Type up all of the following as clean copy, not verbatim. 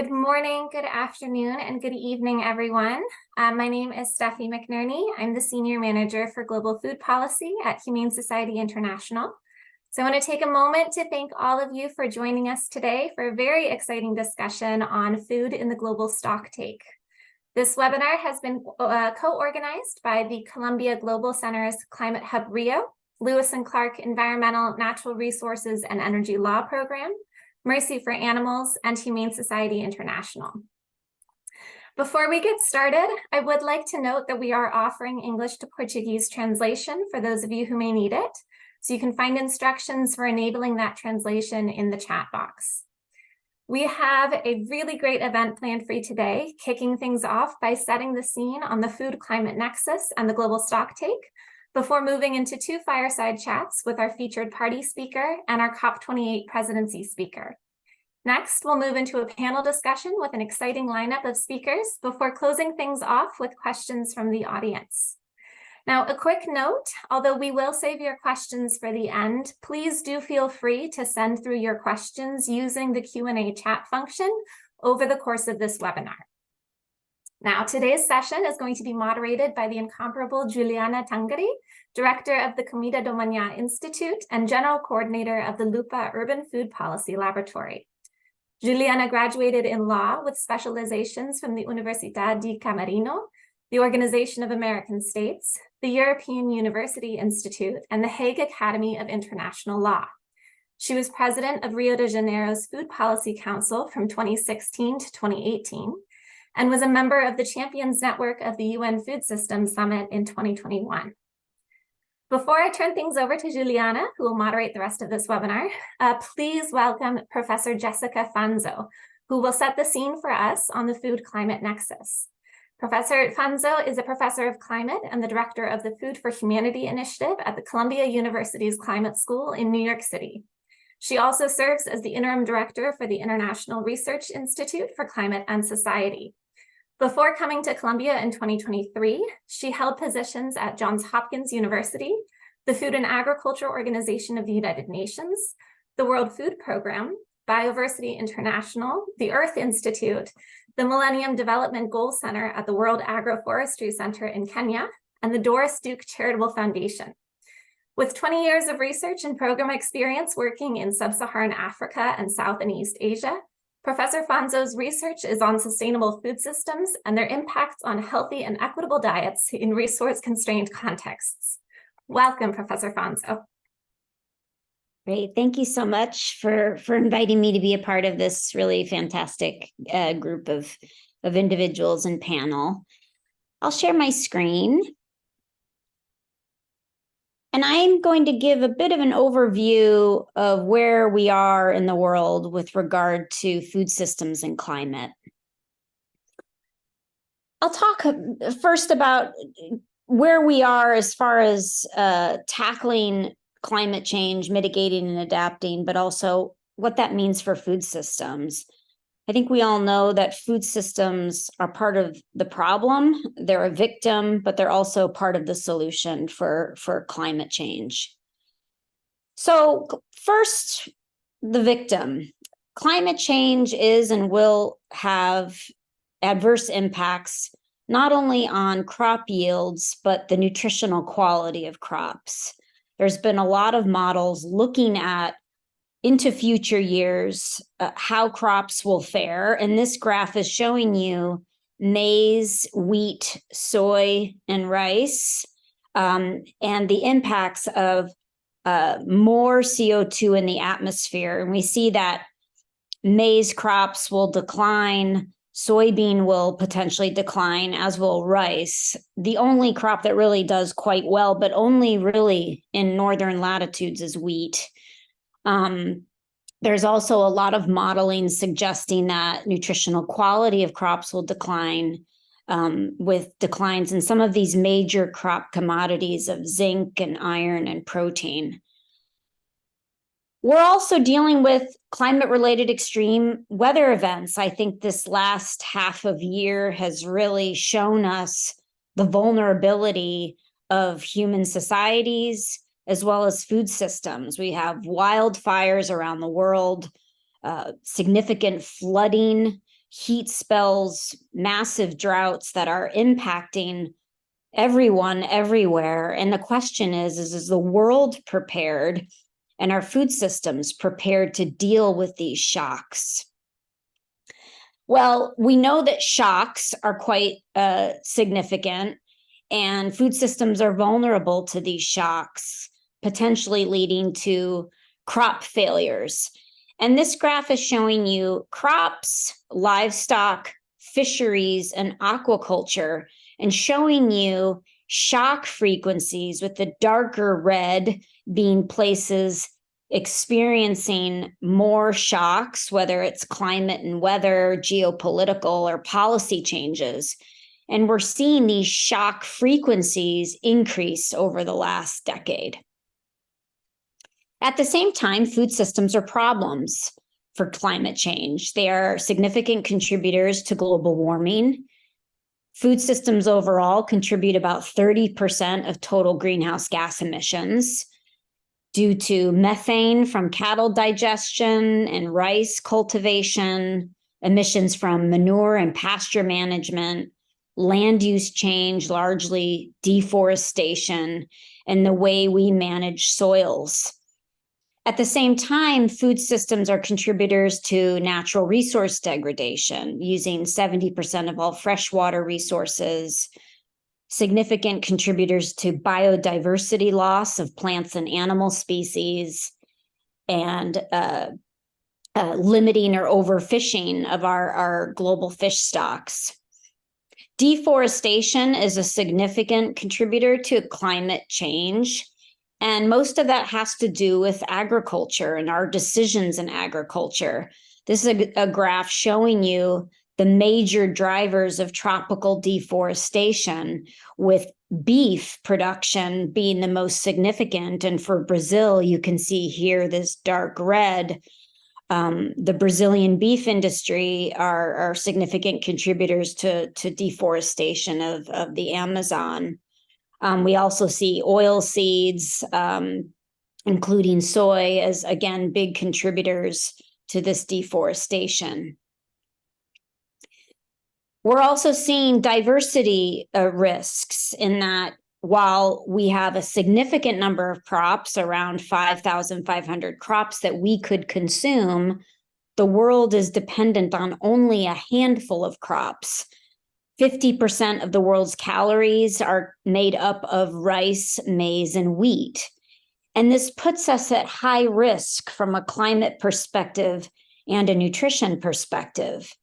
Good morning, good afternoon, and good evening, everyone. My name is Steffi McNerney. I'm the Senior Manager for Global Food Policy at Humane Society International. So I want to take a moment to thank all of you for joining us today for a very exciting discussion on food in the global stocktake. This webinar has been co-organized by the Columbia Global Center's Climate Hub Rio, Lewis and Clark Environmental, Natural Resources, and Energy Law Program, Mercy for Animals, and Humane Society International. Before we get started, I would like to note that we are offering English to Portuguese translation for those of you who may need it. So you can find instructions for enabling that translation in the chat box. We have a really great event planned for you today, kicking things off by setting the scene on the food climate nexus and the global stocktake, before moving into two fireside chats with our featured party speaker and our COP28 presidency speaker. Next, we'll move into a panel discussion with an exciting lineup of speakers before closing things off with questions from the audience. Now, a quick note, although we will save your questions for the end, please do feel free to send through your questions using the Q&A chat function over the course of this webinar. Now, today's session is going to be moderated by the incomparable Juliana Tangari, Director of the Comida do Manhã Institute and General Coordinator of the Lupa Urban Food Policy Laboratory. Juliana graduated in law with specializations from the Universidade de Camarino, the Organization of American States, the European University Institute, and the Hague Academy of International Law. She was president of Rio de Janeiro's Food Policy Council from 2016 to 2018, and was a member of the Champions Network of the UN Food Systems Summit in 2021. Before I turn things over to Juliana, who will moderate the rest of this webinar, please welcome Professor Jessica Fanzo, who will set the scene for us on the food climate nexus. Professor Fanzo is a professor of climate and the director of the Food for Humanity initiative at the Columbia University's Climate School in New York City. She also serves as the interim director for the International Research Institute for Climate and Society. Before coming to Columbia in 2023, she held positions at Johns Hopkins University, the Food and Agriculture Organization of the United Nations, the World Food Program, Bioversity International, the Earth Institute, the Millennium Development Goals Center at the World Agroforestry Center in Kenya, and the Doris Duke Charitable Foundation. With 20 years of research and program experience working in sub-Saharan Africa and South and East Asia, Professor Fanzo's research is on sustainable food systems and their impacts on healthy and equitable diets in resource-constrained contexts. Welcome, Professor Fanzo. Great. Thank you so much for inviting me to be a part of this really fantastic group of individuals and panel. I'll share my screen. And I'm going to give a bit of an overview of where we are in the world with regard to food systems and climate. I'll talk first about where we are as far as tackling climate change, mitigating and adapting, but also what that means for food systems. I think we all know that food systems are part of the problem. They're a victim, but they're also part of the solution for climate change. So first, the victim. Climate change is and will have adverse impacts not only on crop yields, but the nutritional quality of crops. There's been a lot of models looking at into future years, how crops will fare. And this graph is showing you maize, wheat, soy, and rice, and the impacts of more CO2 in the atmosphere. And we see that maize crops will decline, soybean will potentially decline, as will rice. The only crop that really does quite well, but only really in northern latitudes, is wheat. There's also a lot of modeling suggesting that nutritional quality of crops will decline with declines in some of these major crop commodities of zinc and iron and protein. We're also dealing with climate-related extreme weather events. I think this last half of year has really shown us the vulnerability of human societies, as well as food systems. We have wildfires around the world, significant flooding heat spells, massive droughts that are impacting everyone everywhere. And the question is the world prepared and our food systems prepared to deal with these shocks? Well, we know that shocks are quite significant, and food systems are vulnerable to these shocks, potentially leading to crop failures. And this graph is showing you crops, livestock, fisheries, and aquaculture, and showing you shock frequencies, with the darker red being places experiencing more shocks, whether it's climate and weather, geopolitical, or policy changes. And we're seeing these shock frequencies increase over the last decade. At the same time, food systems are problems for climate change. They are significant contributors to global warming. Food systems overall contribute about 30% of total greenhouse gas emissions due to methane from cattle digestion and rice cultivation, emissions from manure and pasture management, land use change, largely deforestation, and the way we manage soils. At the same time, food systems are contributors to natural resource degradation, using 70% of all freshwater resources, significant contributors to biodiversity loss of plants and animal species, and limiting or overfishing of our global fish stocks. Deforestation is a significant contributor to climate change. And most of that has to do with agriculture and our decisions in agriculture. This is a graph showing you the major drivers of tropical deforestation, with beef production being the most significant. And for Brazil, you can see here this dark red. The Brazilian beef industry are significant contributors to deforestation of the Amazon. We also see oil seeds, including soy, as, again, big contributors to this deforestation. We're also seeing diversity risks, in that while we have a significant number of crops, around 5,500 crops that we could consume, the world is dependent on only a handful of crops. 50% of the world's calories are made up of rice, maize, and wheat. And this puts us at high risk from a climate perspective and a nutrition perspective.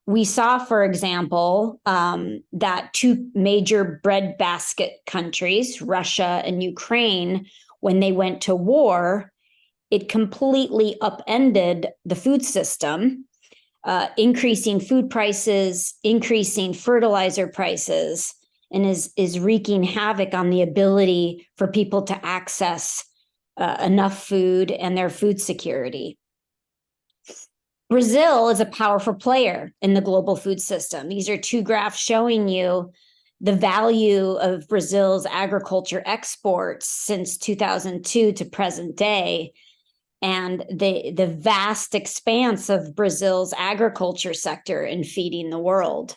We saw, for example, that two major breadbasket countries, Russia and Ukraine, when they went to war, it completely upended the food system, increasing food prices, increasing fertilizer prices, and is wreaking havoc on the ability for people to access enough food and their food security. Brazil is a powerful player in the global food system. These are two graphs showing you the value of Brazil's agriculture exports since 2002 to present day, and the vast expanse of Brazil's agriculture sector in feeding the world.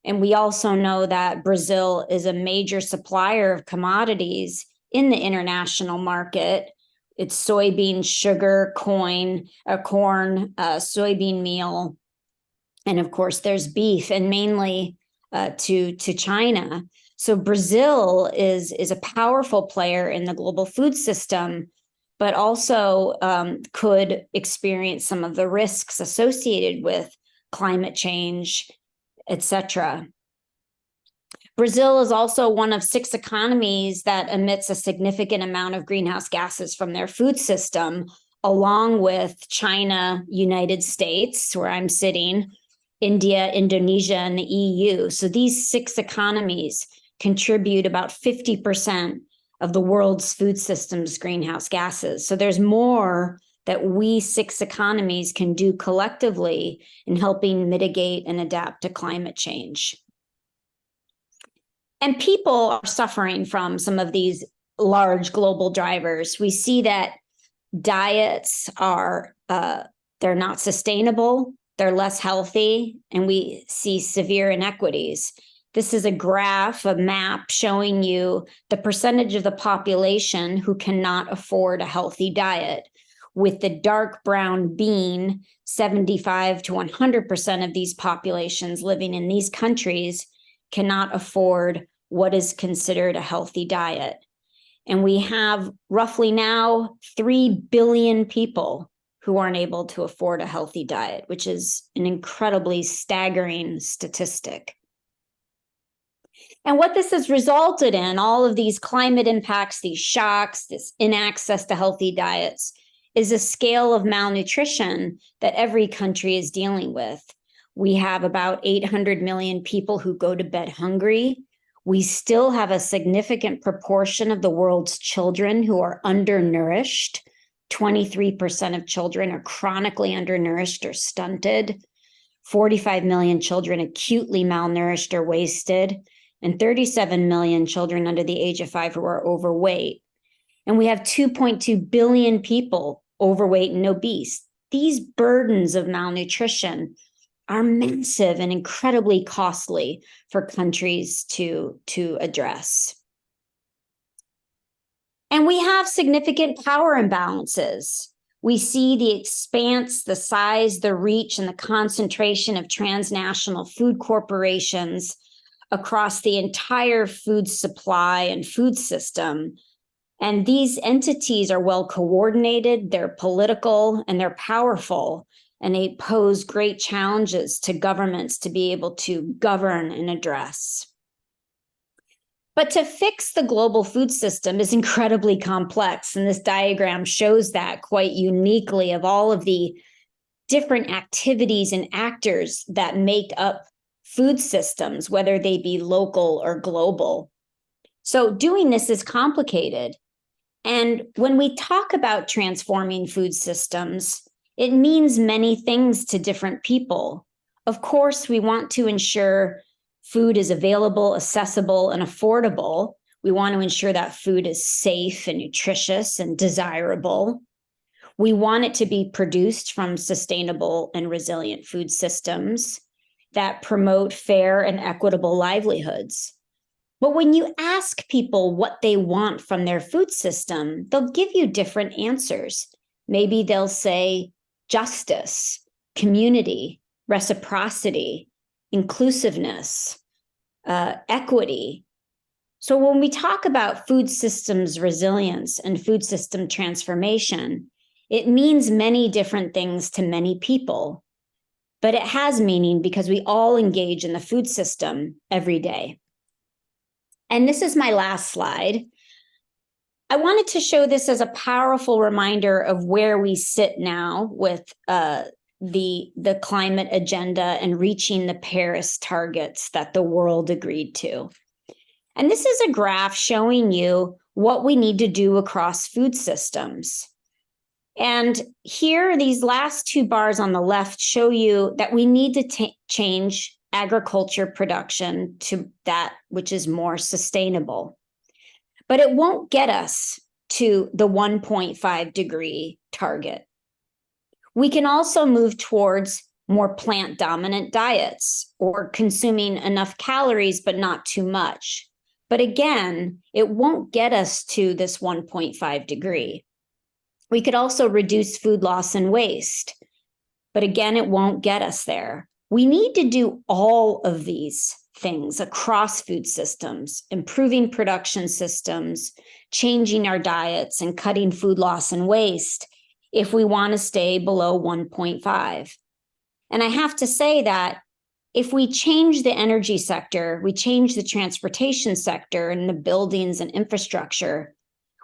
And we also know that Brazil is a major supplier of commodities in the international market. It's soybean, sugar, corn, soybean meal, and of course there's beef, and mainly to China. So Brazil is a powerful player in the global food system, but also could experience some of the risks associated with climate change, etc. Brazil is also one of 6 economies that emits a significant amount of greenhouse gases from their food system, along with China, United States, where I'm sitting, India, Indonesia, and the EU. So these 6 economies contribute about 50% of the world's food system's greenhouse gases. So there's more that we 6 economies can do collectively in helping mitigate and adapt to climate change. And people are suffering from some of these large global drivers. We see that diets are, they're not sustainable. they're less healthy, and we see severe inequities. This is a graph, a map showing you the percentage of the population who cannot afford a healthy diet. With the dark brown being 75 to 100% of these populations living in these countries cannot afford what is considered a healthy diet. And we have roughly now 3 billion people who aren't able to afford a healthy diet, which is an incredibly staggering statistic. And what this has resulted in, all of these climate impacts, these shocks, this inaccess to healthy diets, is a scale of malnutrition that every country is dealing with. We have about 800 million people who go to bed hungry. We still have a significant proportion of the world's children who are undernourished. 23% of children are chronically undernourished or stunted. 45 million children acutely malnourished or wasted, and 37 million children under the age of 5 who are overweight. And we have 2.2 billion people overweight and obese. These burdens of malnutrition are massive and incredibly costly for countries to address. And we have significant power imbalances. We see the expanse, the size, the reach, and the concentration of transnational food corporations across the entire food supply and food system. And these entities are well coordinated, they're political, and they're powerful, and they pose great challenges to governments to be able to govern and address. But to fix the global food system is incredibly complex, and this diagram shows that quite uniquely of all of the different activities and actors that make up food systems, whether they be local or global. So doing this is complicated. And when we talk about transforming food systems, it means many things to different people. Of course, we want to ensure food is available, accessible, and affordable. We want to ensure that food is safe and nutritious and desirable. We want it to be produced from sustainable and resilient food systems that promote fair and equitable livelihoods. But when you ask people what they want from their food system, they'll give you different answers. Maybe they'll say justice, community, reciprocity, inclusiveness, equity. So when we talk about food systems resilience and food system transformation, it means many different things to many people, but it has meaning because we all engage in the food system every day. And this is my last slide. I wanted to show this as a powerful reminder of where we sit now with the climate agenda and reaching the Paris targets that the world agreed to. And this is a graph showing you what we need to do across food systems. And here, these last two bars on the left show you that we need to change agriculture production to that which is more sustainable. But it won't get us to the 1.5 degree target. We can also move towards more plant-dominant diets or consuming enough calories, but not too much. But again, it won't get us to this 1.5 degree. We could also reduce food loss and waste, but again, it won't get us there. We need to do all of these things across food systems, improving production systems, changing our diets, and cutting food loss and waste if we want to stay below 1.5. And I have to say that if we change the energy sector, we change the transportation sector and the buildings and infrastructure,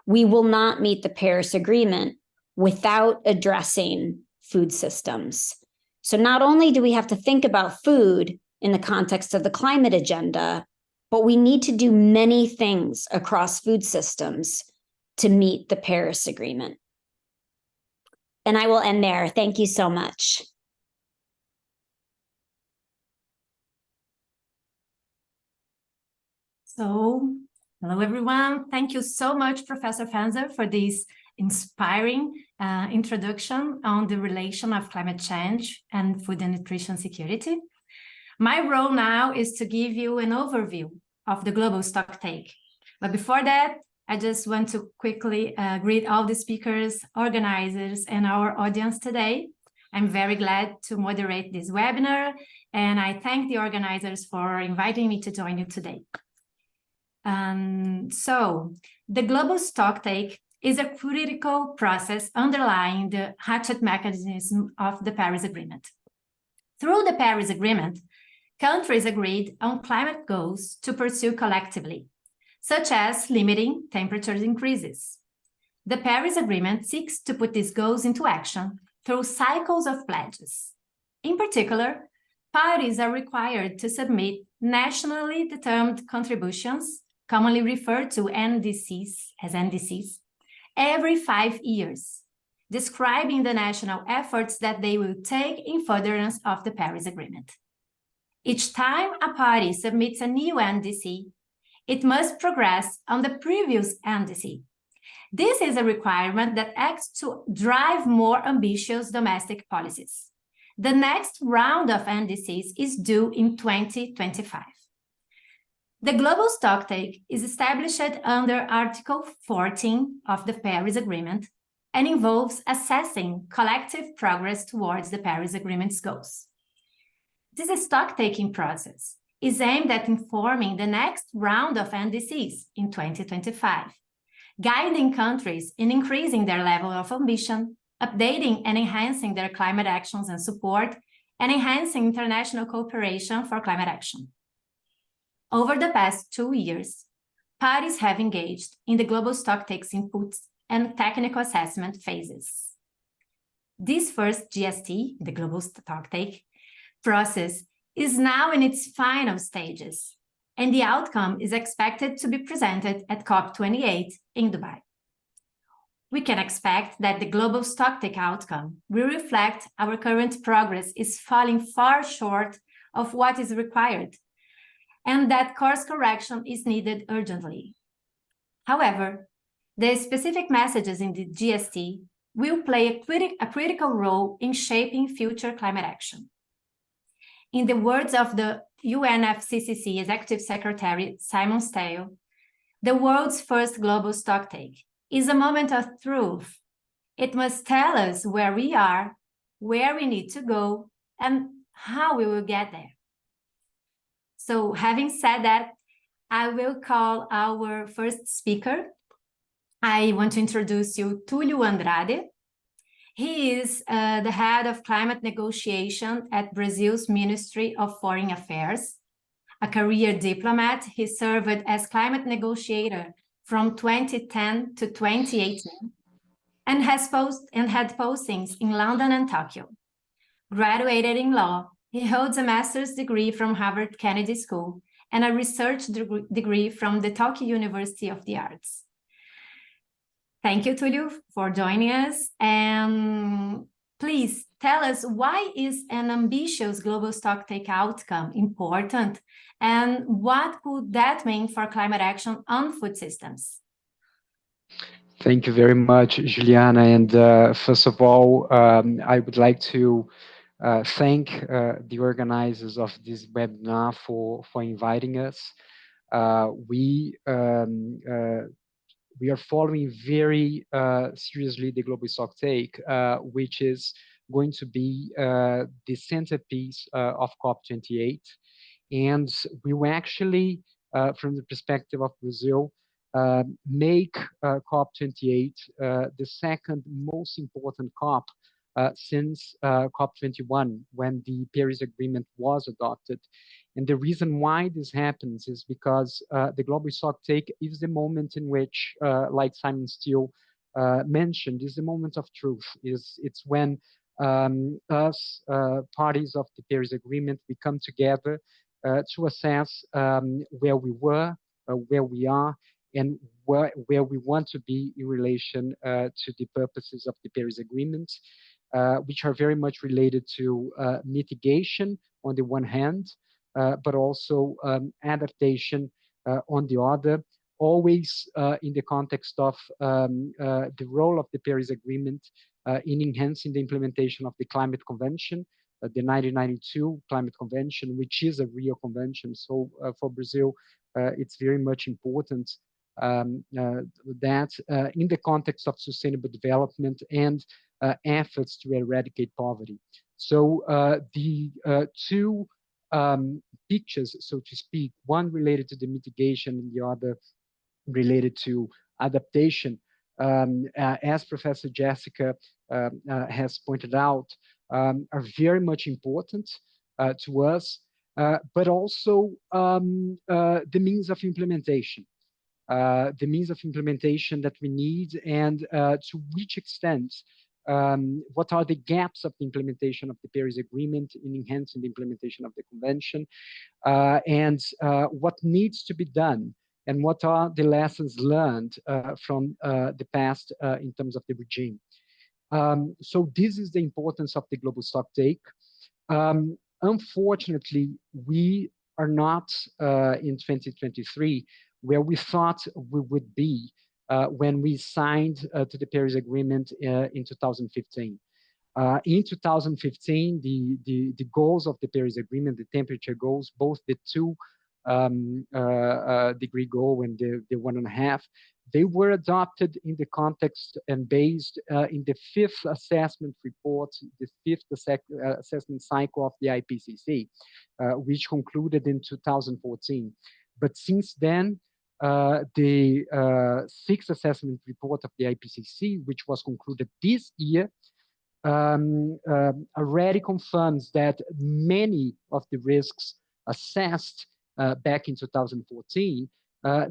we will not meet the Paris Agreement without addressing food systems. So not only do we have to think about food in the context of the climate agenda, but we need to do many things across food systems to meet the Paris Agreement. And I will end there. Thank you so much. So, hello everyone. Thank you so much, Professor Fanzer, for this inspiring introduction on the relation of climate change and food and nutrition security. My role now is to give you an overview of the Global Stocktake. But before that, I just want to quickly greet all the speakers, organizers, and our audience today. I'm very glad to moderate this webinar, and I thank the organizers for inviting me to join you today. So, the Global Stocktake is a critical process underlying the hatchet mechanism of the Paris Agreement. Through the Paris Agreement, countries agreed on climate goals to pursue collectively, such as limiting temperature increases. The Paris Agreement seeks to put these goals into action through cycles of pledges. In particular, parties are required to submit nationally determined contributions, commonly referred to as NDCs, every 5 years, describing the national efforts that they will take in furtherance of the Paris Agreement. Each time a party submits a new NDC, it must progress on the previous NDC. This is a requirement that acts to drive more ambitious domestic policies. The next round of NDCs is due in 2025. The Global Stocktake is established under Article 14 of the Paris Agreement and involves assessing collective progress towards the Paris Agreement's goals. This stock-taking process is aimed at informing the next round of NDCs in 2025, guiding countries in increasing their level of ambition, updating and enhancing their climate actions and support, and enhancing international cooperation for climate action. Over the past 2 years, parties have engaged in the Global Stocktake's inputs and technical assessment phases. This first GST, the Global Stocktake, process is now in its final stages, and the outcome is expected to be presented at COP28 in Dubai. We can expect that the Global Stocktake outcome will reflect our current progress is falling far short of what is required, and that course correction is needed urgently. However, the specific messages in the GST will play a critical role in shaping future climate action. In the words of the UNFCCC Executive Secretary Simon Stale, the world's first Global Stocktake is a moment of truth. It must tell us where we are, where we need to go, and how we will get there. So having said that, I will call our first speaker. I want to introduce you Túlio Andrade. He is the head of climate negotiation at Brazil's Ministry of Foreign Affairs. A career diplomat, he served as climate negotiator from 2010 to 2018 and had postings in London and Tokyo. Graduated in law, he holds a master's degree from Harvard Kennedy School and a research degree from the Tokyo University of the Arts. Thank you, Túlio, for joining us. And please tell us, why is an ambitious Global Stocktake outcome important, and what could that mean for climate action on food systems? Thank you very much, Juliana. And first of all, I would like to thank the organizers of this webinar for inviting us. We are following very seriously the Global Stocktake, which is going to be the centerpiece of COP28. And we will actually, from the perspective of Brazil, make COP28 the second most important COP since COP21, when the Paris Agreement was adopted. And the reason why this happens is because the Global Stocktake is the moment in which, like Simon Steele mentioned, is the moment of truth. It's when us, parties of the Paris Agreement, we come together to assess where we were, where we are, and where we want to be in relation to the purposes of the Paris Agreement, which are very much related to mitigation on the one hand, but also adaptation on the other, always in the context of the role of the Paris Agreement in enhancing the implementation of the Climate Convention, the 1992 Climate Convention, which is a real convention. So for Brazil, it's very much important that in the context of sustainable development and efforts to eradicate poverty. So the two pictures, so to speak, one related to the mitigation and the other related to adaptation, as Professor Jessica has pointed out, are very much important to us, but also the means of implementation. The means of implementation that we need, and to which extent, what are the gaps of the implementation of the Paris Agreement in enhancing the implementation of the convention, and what needs to be done, and what are the lessons learned from the past in terms of the regime. So this is the importance of the Global Stocktake. Unfortunately, we are not in 2023 where we thought we would be when we signed to the Paris Agreement in 2015. In 2015, the goals of the Paris Agreement, the temperature goals, both the 2 degree goal and the 1.5, they were adopted in the context and based in the 5th assessment report, the 5th assessment cycle of the IPCC, which concluded in 2014. But since then, the 6th assessment report of the IPCC, which was concluded this year, already confirms that many of the risks assessed back in 2014,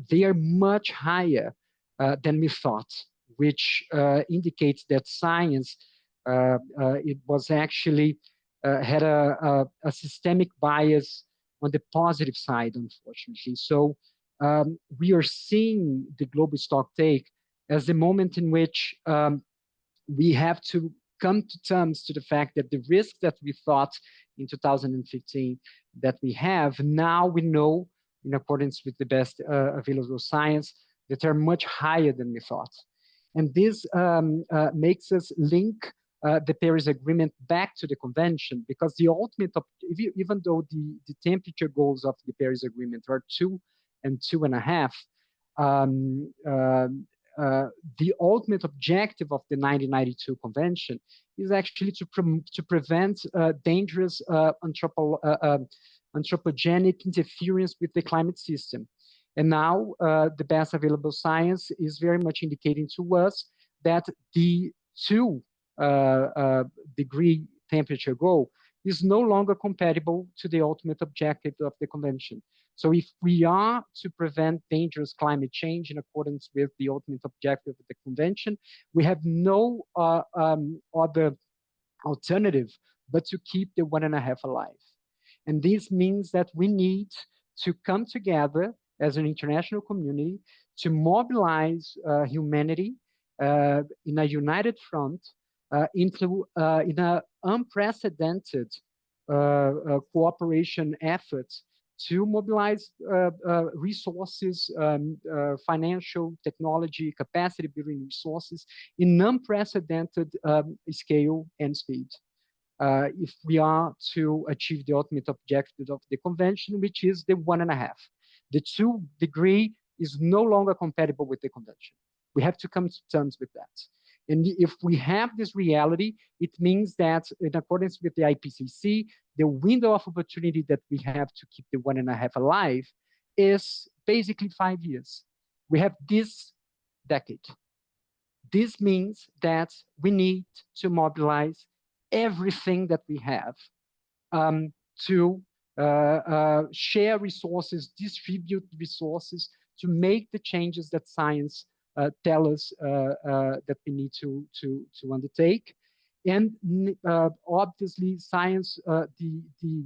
they are much higher than we thought, which indicates that science it was actually had a systemic bias on the positive side, unfortunately. So we are seeing the Global Stocktake as the moment in which we have to come to terms to the fact that the risks that we thought in 2015 that we have, now we know, in accordance with the best available science, that are much higher than we thought. And this makes us link the Paris Agreement back to the convention, because the ultimate, even though the temperature goals of the Paris Agreement are 2 and 2.5, the ultimate objective of the 1992 convention is actually to prevent dangerous anthropogenic interference with the climate system. And now the best available science is very much indicating to us that the 2 degree temperature goal is no longer compatible to the ultimate objective of the convention. So if we are to prevent dangerous climate change in accordance with the ultimate objective of the convention, we have no other alternative but to keep the 1.5 alive. And this means that we need to come together as an international community to mobilize humanity in a united front in an unprecedented cooperation efforts to mobilize resources, financial, technology, capacity building resources in unprecedented scale and speed. If we are to achieve the ultimate objective of the convention, which is the 1.5. The 2 degree is no longer compatible with the convention. We have to come to terms with that. And if we have this reality, it means that in accordance with the IPCC, the window of opportunity that we have to keep the 1.5 alive is basically 5 years. We have this decade. This means that we need to mobilize everything that we have to share resources, distribute resources, to make the changes that science tell us that we need to undertake. And obviously, science, the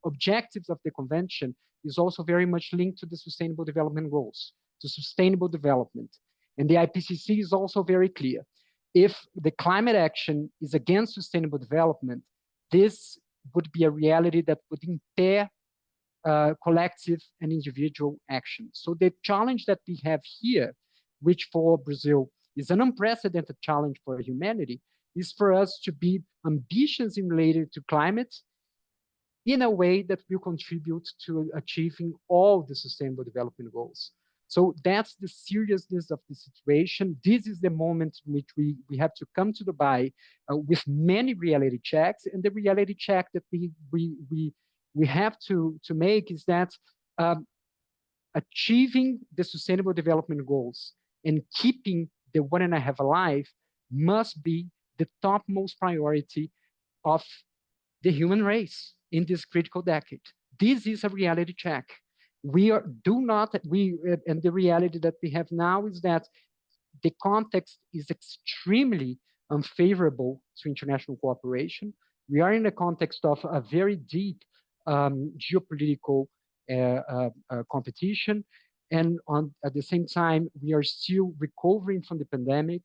objectives of the convention is also very much linked to the Sustainable Development Goals, to sustainable development. And the IPCC is also very clear. If the climate action is against sustainable development, this would be a reality that would impair collective and individual action. So the challenge that we have here, which for Brazil is an unprecedented challenge for humanity, is for us to be ambitious in related to climate in a way that will contribute to achieving all the sustainable development goals. So that's the seriousness of the situation. This is the moment in which we have to come to Dubai with many reality checks. And the reality check that we have to make is that achieving the sustainable development goals and keeping the 1.5 alive must be the topmost priority of the human race in this critical decade. This is a reality check. And the reality that we have now is that the context is extremely unfavorable to international cooperation. We are in a context of a very deep geopolitical competition. And at the same time, we are still recovering from the pandemic.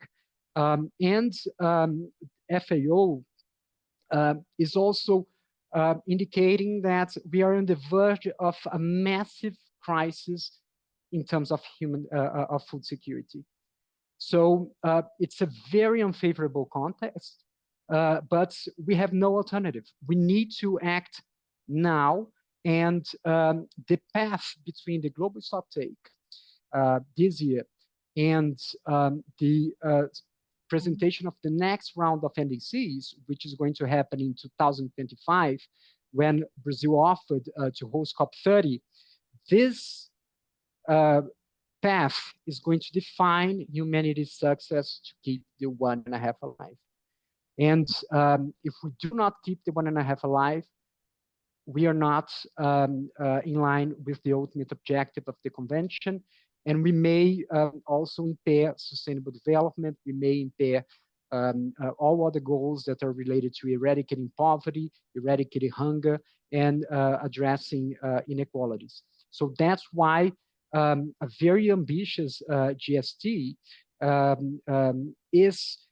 FAO is also indicating that we are on the verge of a massive crisis in terms of food security. So it's a very unfavorable context, but we have no alternative. We need to act now, and the path between the Global Stocktake this year and the presentation of the next round of NDCs, which is going to happen in 2025, when Brazil offered to host COP30, this path is going to define humanity's success to keep the 1.5 alive. And if we do not keep the 1.5 alive, we are not in line with the ultimate objective of the convention. And we may also impair sustainable development. We may impair all other goals that are related to eradicating poverty, eradicating hunger, and addressing inequalities. So that's why a very ambitious GST is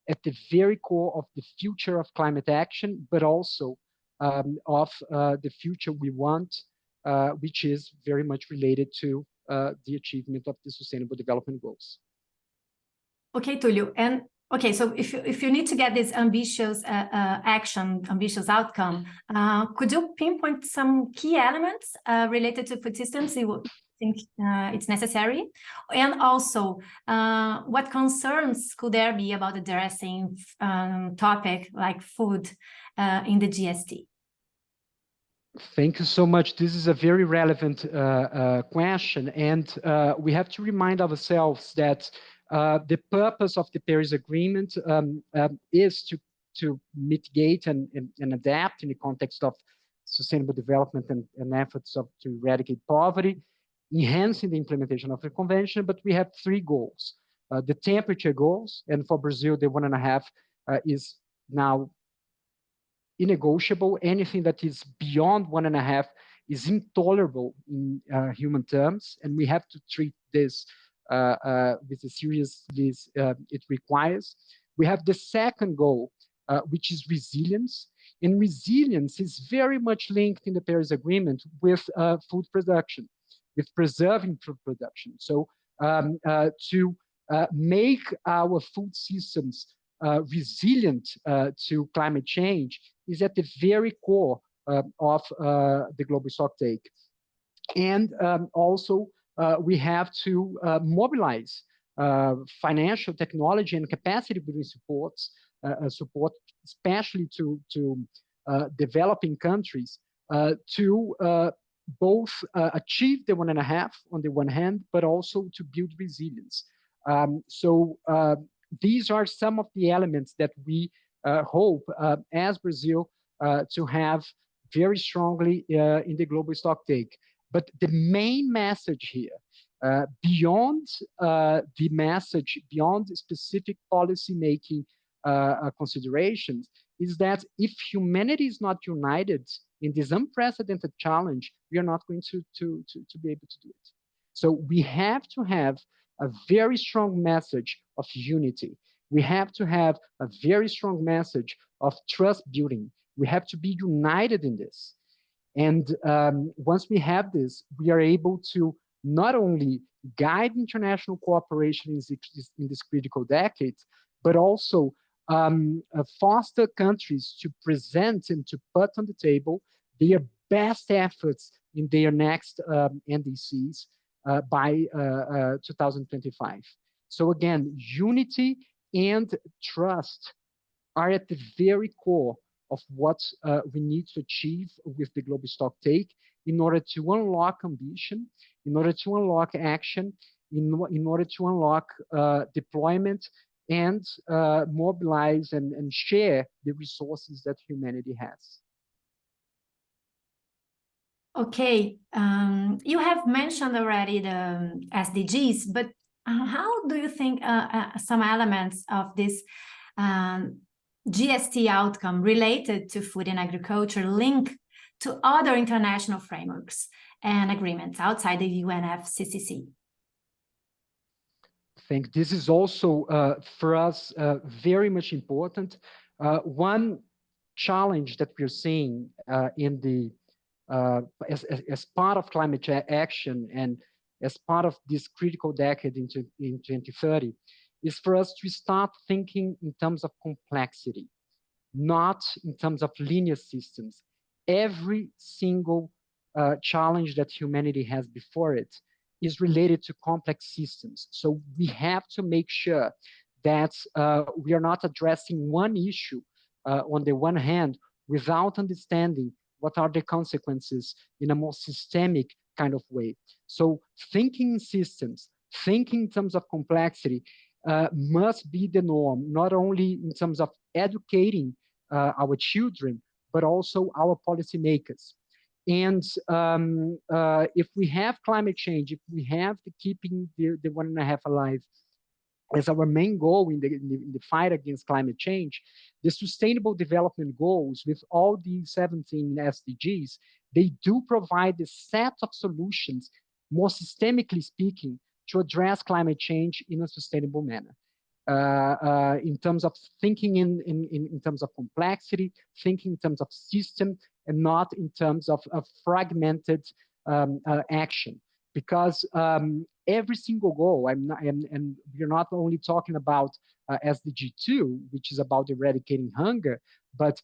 at the very core of the future of climate action, but also of the future we want, which is very much related to the achievement of the Sustainable Development Goals. Okay, Tulio. And okay, so if you need to get this ambitious action, ambitious outcome, could you pinpoint some key elements related to food systems you think it's necessary? And also, what concerns could there be about addressing topic like food in the GST? Thank you so much. This is a very relevant question, and we have to remind ourselves that the purpose of the Paris Agreement is to mitigate and adapt in the context of sustainable development and efforts to eradicate poverty, enhancing the implementation of the convention. But we have 3 goals. The temperature goals, and for Brazil, the 1.5 is now innegotiable. Anything that is beyond 1.5 is intolerable in human terms, and we have to treat this with the seriousness it requires. We have the second goal, which is resilience, and resilience is very much linked in the Paris Agreement with food production, with preserving food production. So to make our food systems resilient to climate change is at the very core of the Global Stocktake. And also, we have to mobilize financial, technology, and capacity building support, especially to developing countries, to both achieve the 1.5 on the one hand, but also to build resilience. These are some of the elements that we hope as Brazil to have very strongly in the Global Stocktake. But the main message here, beyond the message, beyond specific policy-making considerations, is that if humanity is not united in this unprecedented challenge, we are not going to be able to do it. So we have to have a very strong message of unity. We have to have a very strong message of trust building. We have to be united in this. And once we have this, we are able to not only guide international cooperation in this critical decade, but also foster countries to present and to put on the table their best efforts in their next NDCs by 2025. So again, unity and trust are at the very core of what we need to achieve with the Global Stocktake in order to unlock ambition, in order to unlock action, in order to unlock deployment and mobilize and share the resources that humanity has. Okay, you have mentioned already the SDGs, but how do you think some elements of this GST outcome related to food and agriculture link to other international frameworks and agreements outside the UNFCCC? I think this is also for us very much important. One challenge that we're seeing in the as part of climate action and as part of this critical decade in 2030 is for us to start thinking in terms of complexity, not in terms of linear systems. Every single challenge that humanity has before it is related to complex systems. So we have to make sure that we are not addressing one issue on the one hand without understanding what are the consequences in a more systemic kind of way. So thinking in systems, thinking in terms of complexity must be the norm, not only in terms of educating our children, but also our policymakers. And if we have climate change, if we have keeping the 1.5 alive as our main goal in the fight against climate change, the Sustainable Development Goals with all the 17 SDGs, they do provide a set of solutions, more systemically speaking, to address climate change in a sustainable manner. In terms of thinking in terms of complexity, thinking in terms of system, and not in terms of fragmented action. Because every single goal, and we're not only talking about SDG 2, which is about eradicating hunger, but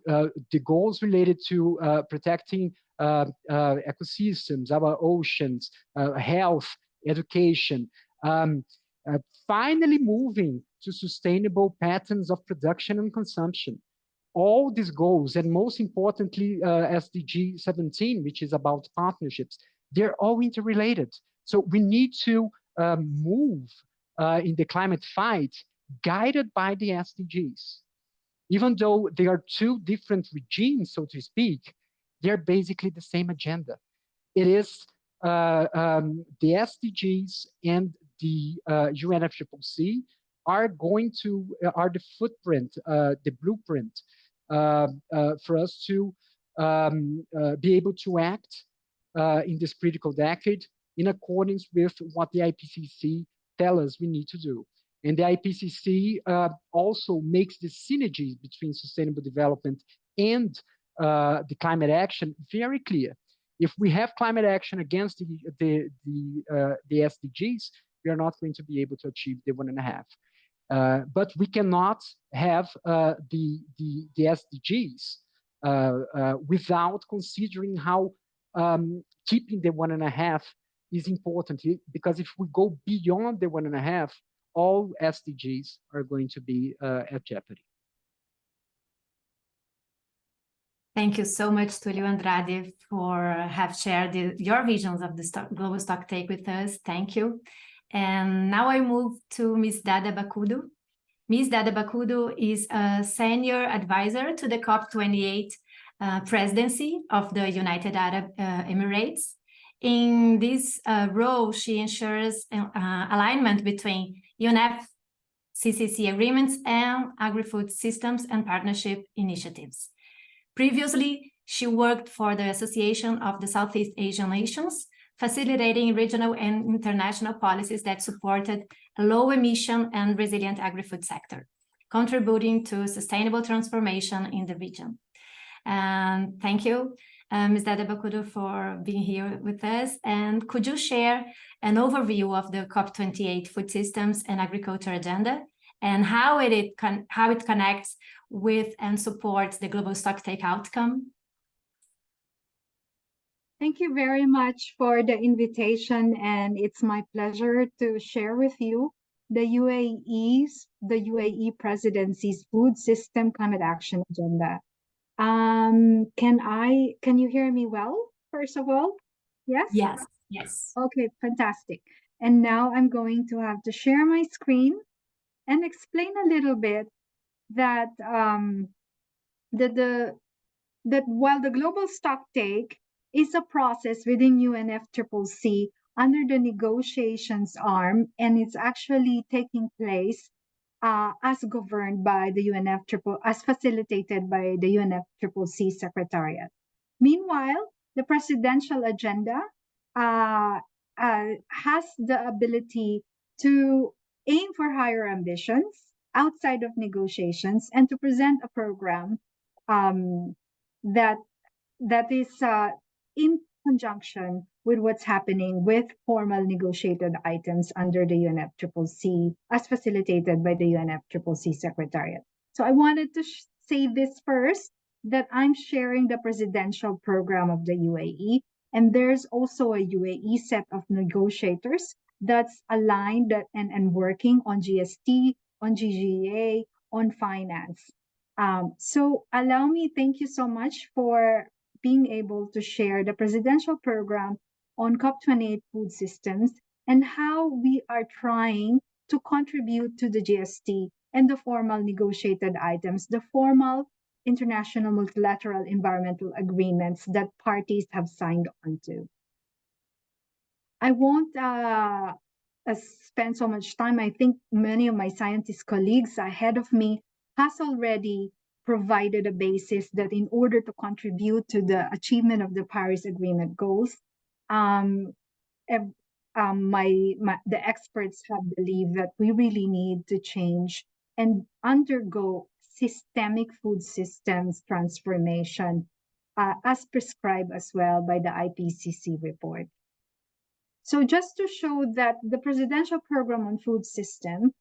the goals related to protecting ecosystems, our oceans, health, education, finally moving to sustainable patterns of production and consumption. All these goals, and most importantly, SDG 17, which is about partnerships, they're all interrelated. So we need to move in the climate fight guided by the SDGs. Even though they are two different regimes, so to speak, they're basically the same agenda. It is the SDGs and the UNFCCC are the footprint, the blueprint for us to be able to act in this critical decade in accordance with what the IPCC tell us we need to do. And the IPCC also makes the synergies between sustainable development and the climate action very clear. If we have climate action against the SDGs, we are not going to be able to achieve the 1.5. But we cannot have the SDGs without considering how keeping the 1.5 is important, because if we go beyond the 1.5, all SDGs are going to be at jeopardy. Thank you so much, Tulio Andrade, for have shared your visions of the Global Stocktake with us. Thank you. And now I move to Ms. Dada Bakudu. Ms. Dada Bakudu is a senior advisor to the COP28 presidency of the United Arab Emirates. In this role, she ensures alignment between UNFCCC agreements and agri-food systems and partnership initiatives. Previously, she worked for the Association of the Southeast Asian Nations, facilitating regional and international policies that supported a low-emission and resilient agri-food sector, contributing to sustainable transformation in the region. And thank you. Ms. Dada Bakudo, for being here with us. And could you share an overview of the COP28 food systems and agriculture agenda and how it connects with and supports the Global Stocktake outcome? Thank you very much for the invitation, and it's my pleasure to share with you the UAE presidency's food system climate action agenda. Can you hear me well, first of all? Yes? Yes, yes. Okay, fantastic. And now I'm going to have to share my screen and explain a little bit that that while the global stocktake is a process within UNFCCC under the negotiations arm, and it's actually taking place as governed by the as facilitated by the UNFCCC Secretariat. Meanwhile, the presidential agenda has the ability to aim for higher ambitions outside of negotiations and to present a program that is in conjunction with what's happening with formal negotiated items under the UNFCCC as facilitated by the UNFCCC Secretariat. So I wanted to say this first, that I'm sharing the presidential program of the UAE, and there's also a UAE set of negotiators that's aligned and working on GST, on GGA, on finance. So allow me, thank you so much for being able to share the presidential program on COP28 food systems and how we are trying to contribute to the GST and the formal negotiated items, the formal international multilateral environmental agreements that parties have signed onto. I won't spend so much time. I think many of my scientist colleagues ahead of me has already provided a basis that in order to contribute to the achievement of the Paris Agreement goals, the experts have believed that we really need to change and undergo systemic food systems transformation as prescribed as well by the IPCC report. So just to show that the presidential program on food system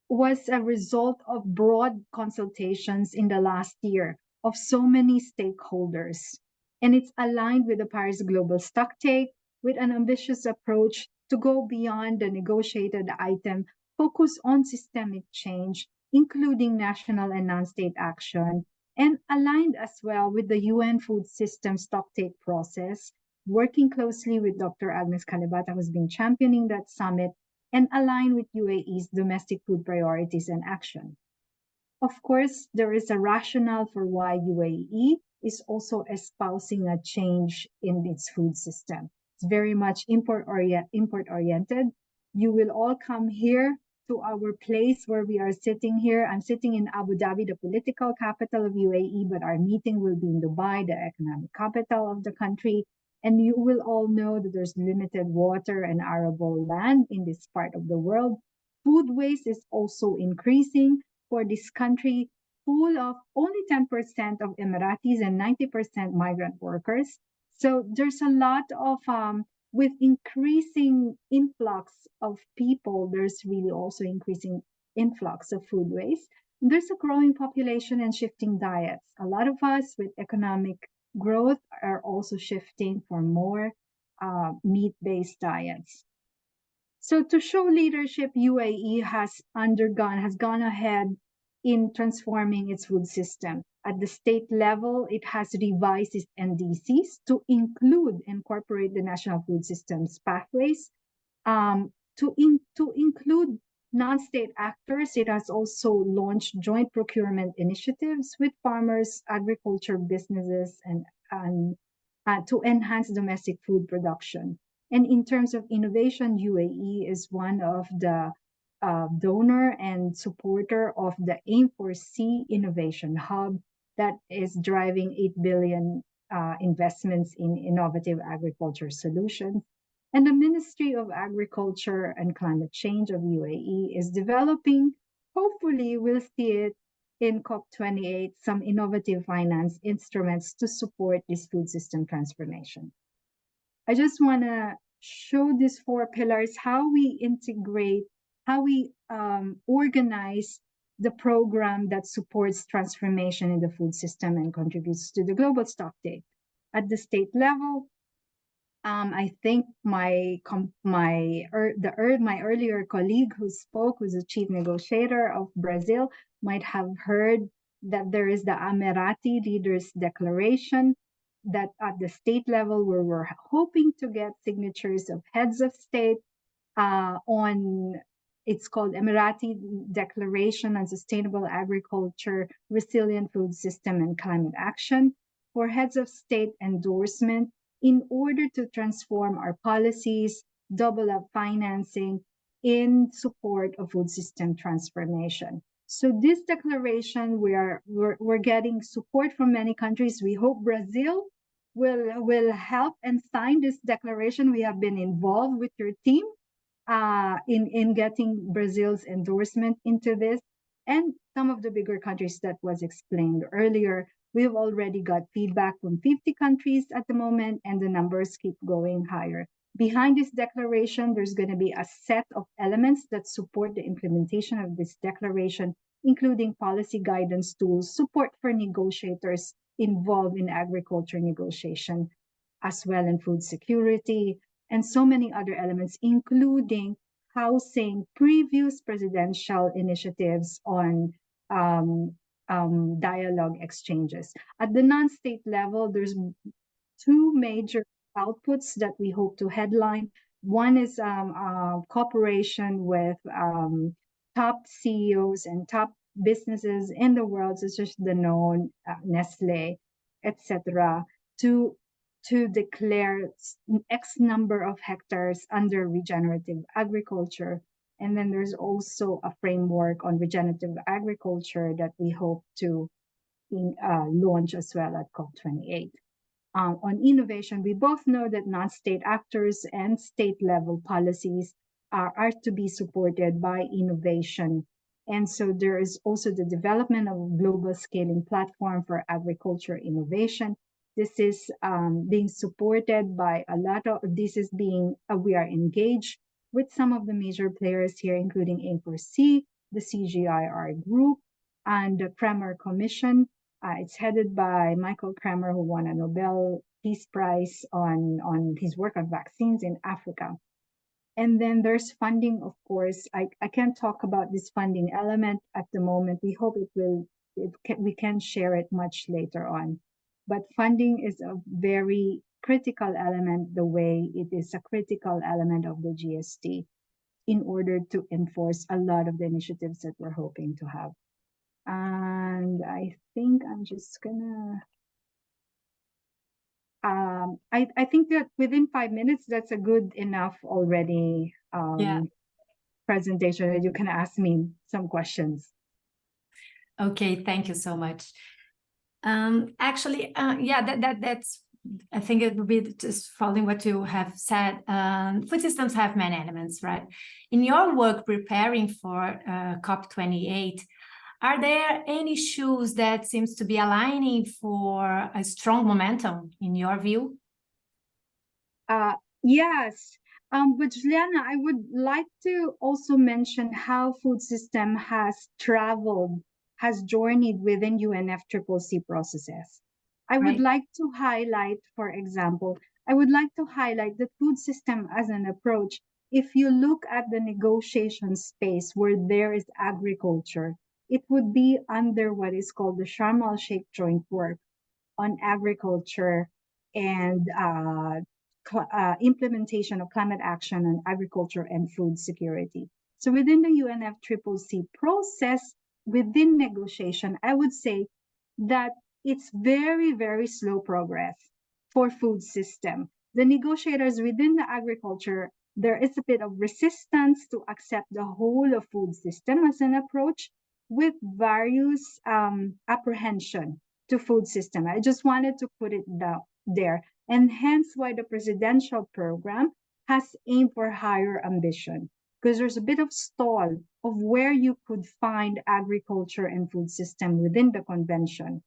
was a result of broad consultations in the last year of so many stakeholders. And it's aligned with the Paris Global Stocktake with an ambitious approach to go beyond the negotiated item, focus on systemic change, including national and non-state action, and aligned as well with the UN food system stocktake process, working closely with Dr. Agnes Calibata, who's been championing that summit, and align with UAE's domestic food priorities and action. Of course, there is a rationale for why UAE is also espousing a change in its food system. It's very much import-oriented. You will all come here to our place where we are sitting here. I'm sitting in Abu Dhabi, the political capital of UAE, but our meeting will be in Dubai, the economic capital of the country. And you will all know that there's limited water and arable land in this part of the world. Food waste is also increasing for this country, full of only 10% of Emiratis and 90% migrant workers. So there's a lot of, with increasing influx of people, there's really also increasing influx of food waste. There's a growing population and shifting diets. A lot of us with economic growth are also shifting for more meat-based diets. So to show leadership, UAE has gone ahead in transforming its food system. At the state level, it has revised its NDCs to incorporate the national food systems pathways. To include non-state actors, it has also launched joint procurement initiatives with farmers, agriculture businesses, and to enhance domestic food production. And in terms of innovation, UAE is one of the donor and supporter of the Aim for C Innovation Hub that is driving 8 billion investments in innovative agriculture solutions. And the Ministry of Agriculture and Climate Change of UAE is developing, hopefully we'll see it in COP28 some innovative finance instruments to support this food system transformation. I just want to show these 4 pillars, how we integrate, how we organize the program that supports transformation in the food system and contributes to the Global Stocktake. At the state level, I think my earlier colleague who spoke, who's the chief negotiator of Brazil, might have heard that there is the Amerati Leaders Declaration, that at the state level where we're hoping to get signatures of heads of state on, it's called Emirati Declaration on Sustainable Agriculture, Resilient Food System and Climate Action, for heads of state endorsement in order to transform our policies, double up financing in support of food system transformation. So this declaration, we're getting support from many countries. We hope Brazil will help and sign this declaration. We have been involved with your team in getting Brazil's endorsement into this, and some of the bigger countries that was explained earlier. We've already got feedback from 50 countries at the moment, and the numbers keep going higher. Behind this declaration, there's going to be a set of elements that support the implementation of this declaration, including policy guidance tools, support for negotiators involved in agriculture negotiation, as well in food security, and so many other elements, including housing previous presidential initiatives on dialogue exchanges. At the non-state level, there's 2 major outputs that we hope to headline. One is cooperation with top CEOs and top businesses in the world, such as Danone, Nestle, etc., to declare X number of hectares under regenerative agriculture. And then there's also a framework on regenerative agriculture that we hope to launch as well at COP28. On innovation, we both know that non-state actors and state-level policies are to be supported by innovation. And so there is also the development of a global scaling platform for agriculture innovation. This is being supported by a lot of, we are engaged with some of the major players here, including A4C, the CGIAR group, and the Kremer Commission. It's headed by Michael Kremer, who won a Nobel Peace Prize on his work on vaccines in Africa. And then there's funding, of course. I can't talk about this funding element at the moment. We hope we can share it much later on. But funding is a very critical element, the way it is a critical element of the GST in order to enforce a lot of the initiatives that we're hoping to have. And I think I'm just gonna, I think that within 5 minutes, that's a good enough already presentation that you can ask me some questions. Okay, thank you so much. Actually, that's, I think it would be just following what you have said. Food systems have many elements, right? In your work preparing for COP28, are there any issues that seems to be aligning for a strong momentum in your view? Yes, but Juliana, I would like to also mention how food system has journeyed within UNFCCC processes. I would like to highlight, for example, the food system as an approach. If you look at the negotiation space where there is agriculture, it would be under what is called the Sharm el-Sheikh Joint Work on Agriculture and implementation of climate action on agriculture and food security. So within the UNFCCC process, within negotiation, I would say that it's very, very slow progress for food system. The negotiators within the agriculture, there is a bit of resistance to accept the whole of food system as an approach, with various apprehension to food system. I just wanted to put it down there, and hence why the presidential program has aimed for higher ambition. because there's a bit of stall of where you could find agriculture and food system within the convention.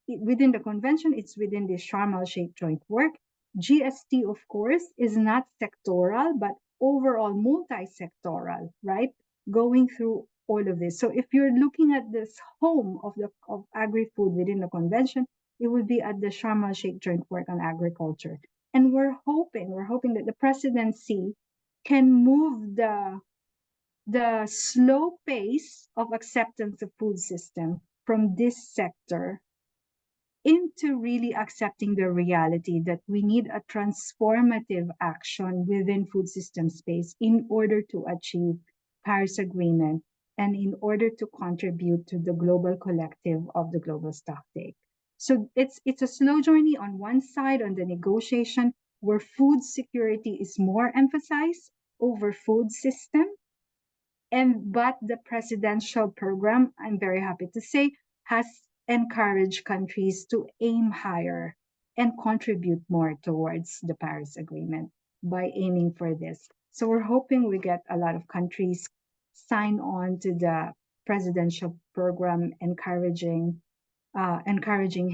Within the convention, it's within the Sharm el-Sheikh joint work. GST, of course, is not sectoral, but overall multi-sectoral, right? Going through all of this. So if you're looking at this home of agri-food within the convention, it would be at the Sharm el-Sheikh joint work on agriculture. And we're hoping that the presidency can move the slow pace of acceptance of food system from this sector into really accepting the reality that we need a transformative action within food system space in order to achieve Paris Agreement and in order to contribute to the global collective of the Global Stocktake. So it's a slow journey on one side on the negotiation where food security is more emphasized over food system. But the presidential program, I'm very happy to say, has encouraged countries to aim higher and contribute more towards the Paris Agreement by aiming for this. So we're hoping we get a lot of countries sign on to the presidential program, encouraging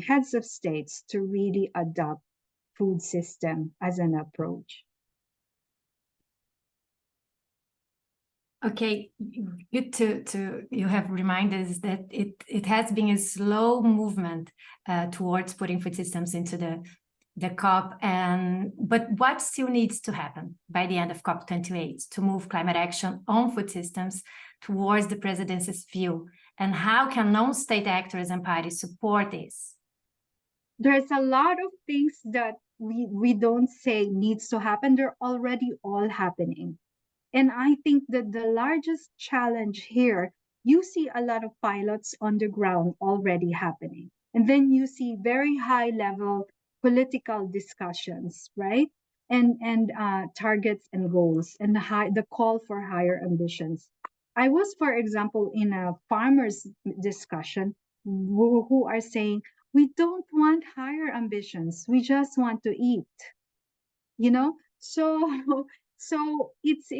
heads of states to really adopt food system as an approach. Okay, good to you have reminded us that it has been a slow movement towards putting food systems into the COP, but what still needs to happen by the end of COP28 to move climate action on food systems towards the presidency's view, and how can non-state actors and parties support this? There's a lot of things that we don't say needs to happen. They're already all happening. And I think that the largest challenge here, you see a lot of pilots on the ground already happening. And then you see very high level political discussions, right? And targets and goals and the call for higher ambitions. I was, for example, in a farmers discussion who are saying, we don't want higher ambitions. We just want to eat, you know? So it's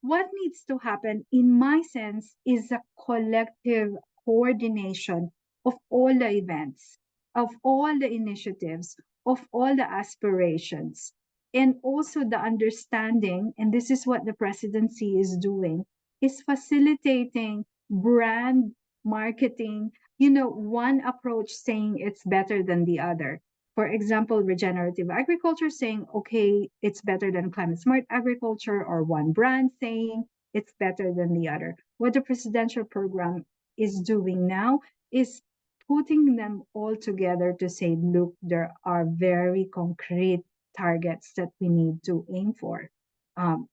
what needs to happen, in my sense, is a collective coordination of all the events, of all the initiatives, of all the aspirations, and also the understanding, and this is what the presidency is doing, is facilitating brand marketing, one approach saying it's better than the other. For example, regenerative agriculture saying, okay, it's better than climate smart agriculture, or one brand saying it's better than the other. What the presidential program is doing now is putting them all together to say, look, there are very concrete targets that we need to aim for.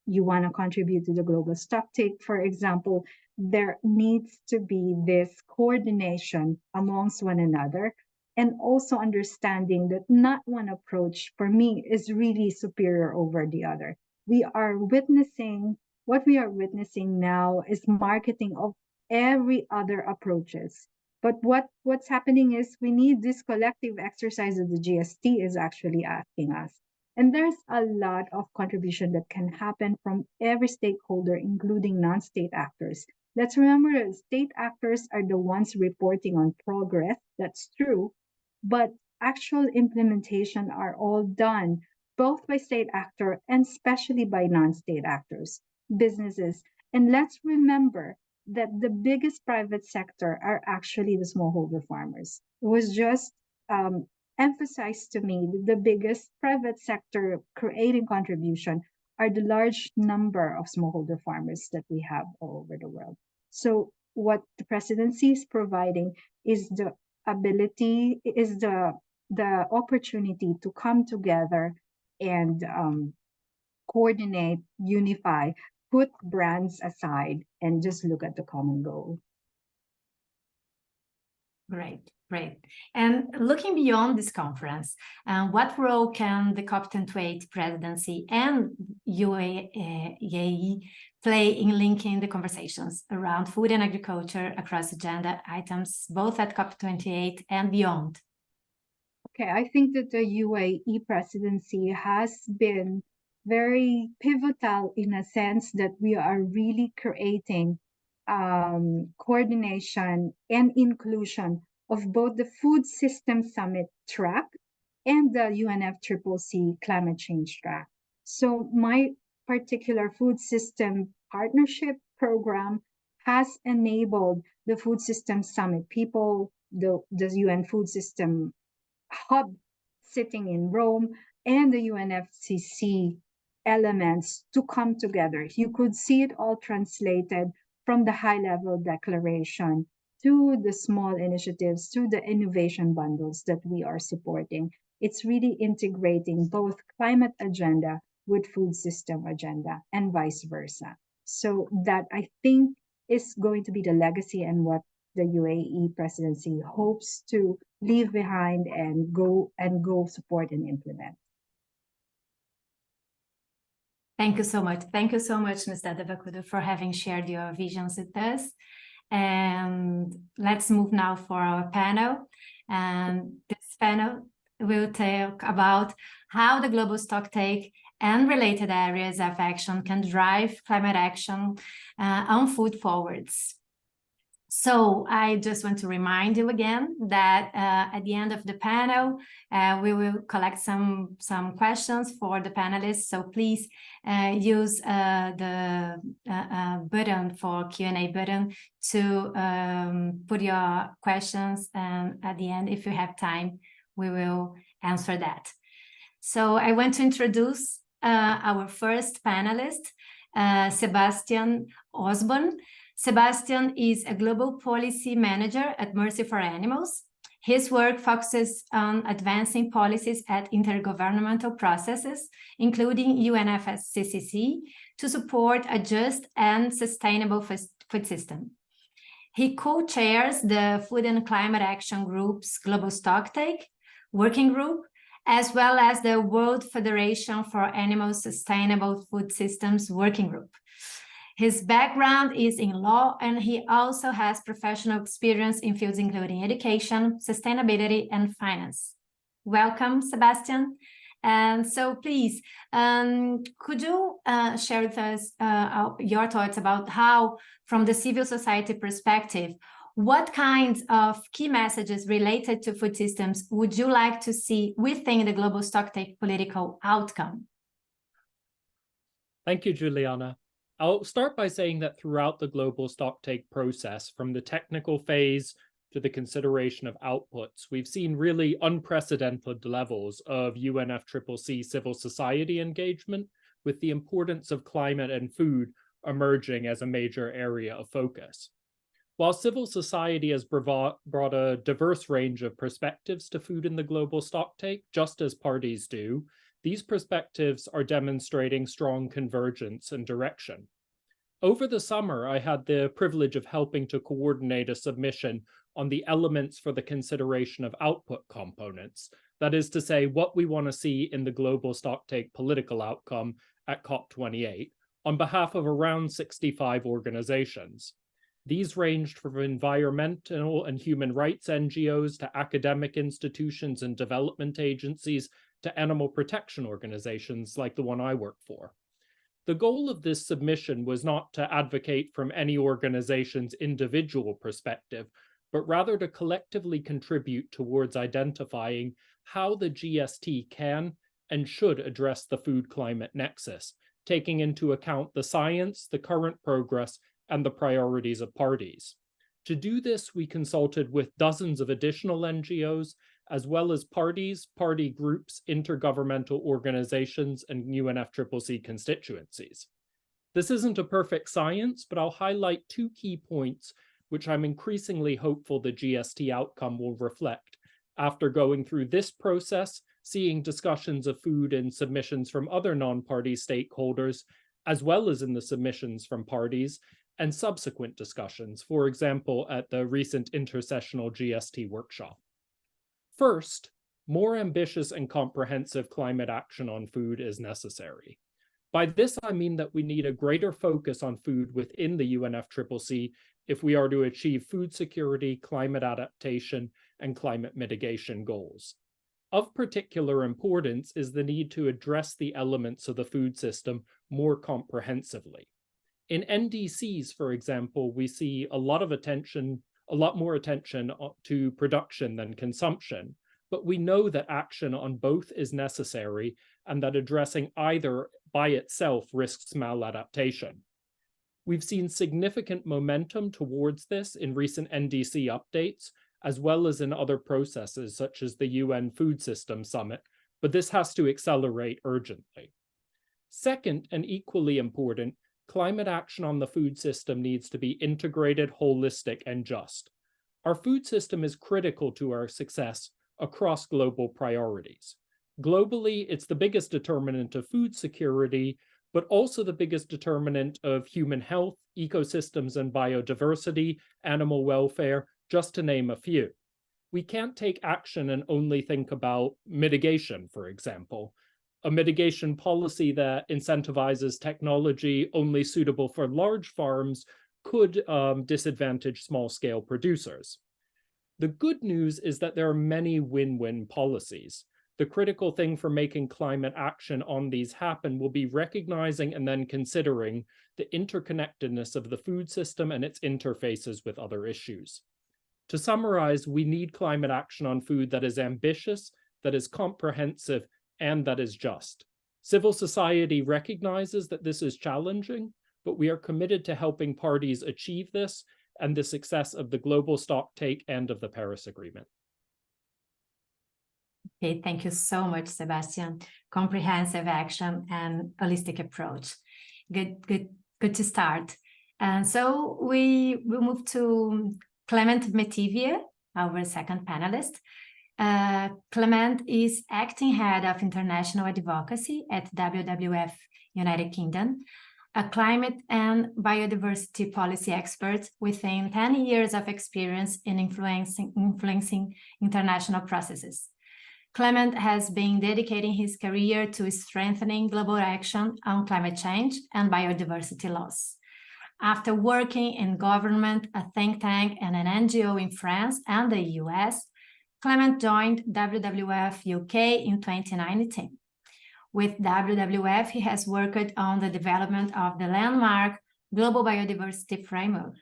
You want to contribute to the Global Stocktake, for example, there needs to be this coordination amongst one another, and also understanding that not one approach, for me, is really superior over the other. What we are witnessing now is marketing of every other approaches. But what's happening is we need this collective exercise that the GST is actually asking us. And there's a lot of contribution that can happen from every stakeholder, including non-state actors. Let's remember that state actors are the ones reporting on progress. That's true. But actual implementation are all done both by state actor and especially by non-state actors, businesses. And let's remember that the biggest private sector are actually the smallholder farmers. It was just emphasized to me that the biggest private sector creating contribution are the large number of smallholder farmers that we have all over the world. So what the presidency is providing is the ability, is the opportunity to come together and coordinate, unify, put brands aside, and just look at the common goal. Great. And looking beyond this conference, what role can the COP28 presidency and UAE play in linking the conversations around food and agriculture across agenda items, both at COP28 and beyond? Okay, I think that the UAE presidency has been very pivotal in a sense that we are really creating coordination and inclusion of both the Food System Summit track and the UNFCCC climate change track. So my particular food system partnership program has enabled the Food System Summit people, the UN Food System Hub sitting in Rome, and the UNFCCC elements to come together. You could see it all translated from the high-level declaration to the small initiatives, to the innovation bundles that we are supporting. It's really integrating both climate agenda with food system agenda and vice versa. So that, I think, is going to be the legacy and what the UAE presidency hopes to leave behind and go support and implement. Thank you so much. Thank you so much, Ms. Devakudu, for having shared your visions with us. And let's move now for our panel. And this panel will talk about how the global stocktake and related areas of action can drive climate action on food forwards. So I just want to remind you again that at the end of the panel, we will collect some questions for the panelists. So please use the button for Q&A button to put your questions. And at the end, if you have time, we will answer that. So I want to introduce our first panelist, Sebastian Osborne. Sebastian is a global policy manager at Mercy for Animals. His work focuses on advancing policies at intergovernmental processes, including UNFCCC, to support a just and sustainable food system. He co-chairs the Food and Climate Action Group's Global Stocktake working group, as well as the World Federation for Animal Sustainable Food Systems working group. His background is in law, and he also has professional experience in fields including education, sustainability, and finance. Welcome, Sebastian. And so please, could you share with us your thoughts about how, from the civil society perspective, what kinds of key messages related to food systems would you like to see within the global stocktake political outcome? Thank you, Juliana. I'll start by saying that throughout the global stocktake process, from the technical phase to the consideration of outputs, we've seen really unprecedented levels of UNFCCC civil society engagement, with the importance of climate and food emerging as a major area of focus. While civil society has brought a diverse range of perspectives to food in the global stocktake, just as parties do, these perspectives are demonstrating strong convergence and direction. Over the summer, I had the privilege of helping to coordinate a submission on the elements for the consideration of output components, that is to say, what we want to see in the global stocktake political outcome at COP28, on behalf of around 65 organizations. These ranged from environmental and human rights NGOs to academic institutions and development agencies to animal protection organizations like the one I work for. The goal of this submission was not to advocate from any organization's individual perspective, but rather to collectively contribute towards identifying how the GST can and should address the food-climate nexus, taking into account the science, the current progress, and the priorities of parties. To do this, we consulted with dozens of additional NGOs, as well as parties, party groups, intergovernmental organizations, and UNFCCC constituencies. This isn't a perfect science, but I'll highlight two key points which I'm increasingly hopeful the GST outcome will reflect after going through this process, seeing discussions of food in submissions from other non-party stakeholders, as well as in the submissions from parties, and subsequent discussions, for example, at the recent intersessional GST workshop. First, more ambitious and comprehensive climate action on food is necessary. By this, I mean that we need a greater focus on food within the UNFCCC if we are to achieve food security, climate adaptation, and climate mitigation goals. Of particular importance is the need to address the elements of the food system more comprehensively. In NDCs, for example, we see a lot more attention to production than consumption, but we know that action on both is necessary and that addressing either by itself risks maladaptation. We've seen significant momentum towards this in recent NDC updates, as well as in other processes such as the UN Food System Summit, but this has to accelerate urgently. Second, and equally important, climate action on the food system needs to be integrated, holistic, and just. Our food system is critical to our success across global priorities. Globally, it's the biggest determinant of food security, but also the biggest determinant of human health, ecosystems and biodiversity, animal welfare, just to name a few. We can't take action and only think about mitigation, for example. A mitigation policy that incentivizes technology only suitable for large farms could disadvantage small-scale producers. The good news is that there are many win-win policies. The critical thing for making climate action on these happen will be recognizing and then considering the interconnectedness of the food system and its interfaces with other issues. To summarize, we need climate action on food that is ambitious, that is comprehensive, and that is just. Civil society recognizes that this is challenging, but we are committed to helping parties achieve this and the success of the Global Stocktake and of the Paris Agreement. Okay, thank you so much, Sebastian. Comprehensive action and holistic approach. Good to start. And so we will move to Clement Metivier, our second panelist. Clement is acting head of international advocacy at WWF United Kingdom, a climate and biodiversity policy expert with 10 years of experience in influencing international processes. Clement has been dedicating his career to strengthening global action on climate change and biodiversity loss. After working in government, a think tank, and an NGO in France and the US, Clement joined WWF UK in 2019. With WWF, he has worked on the development of the landmark Global Biodiversity Framework,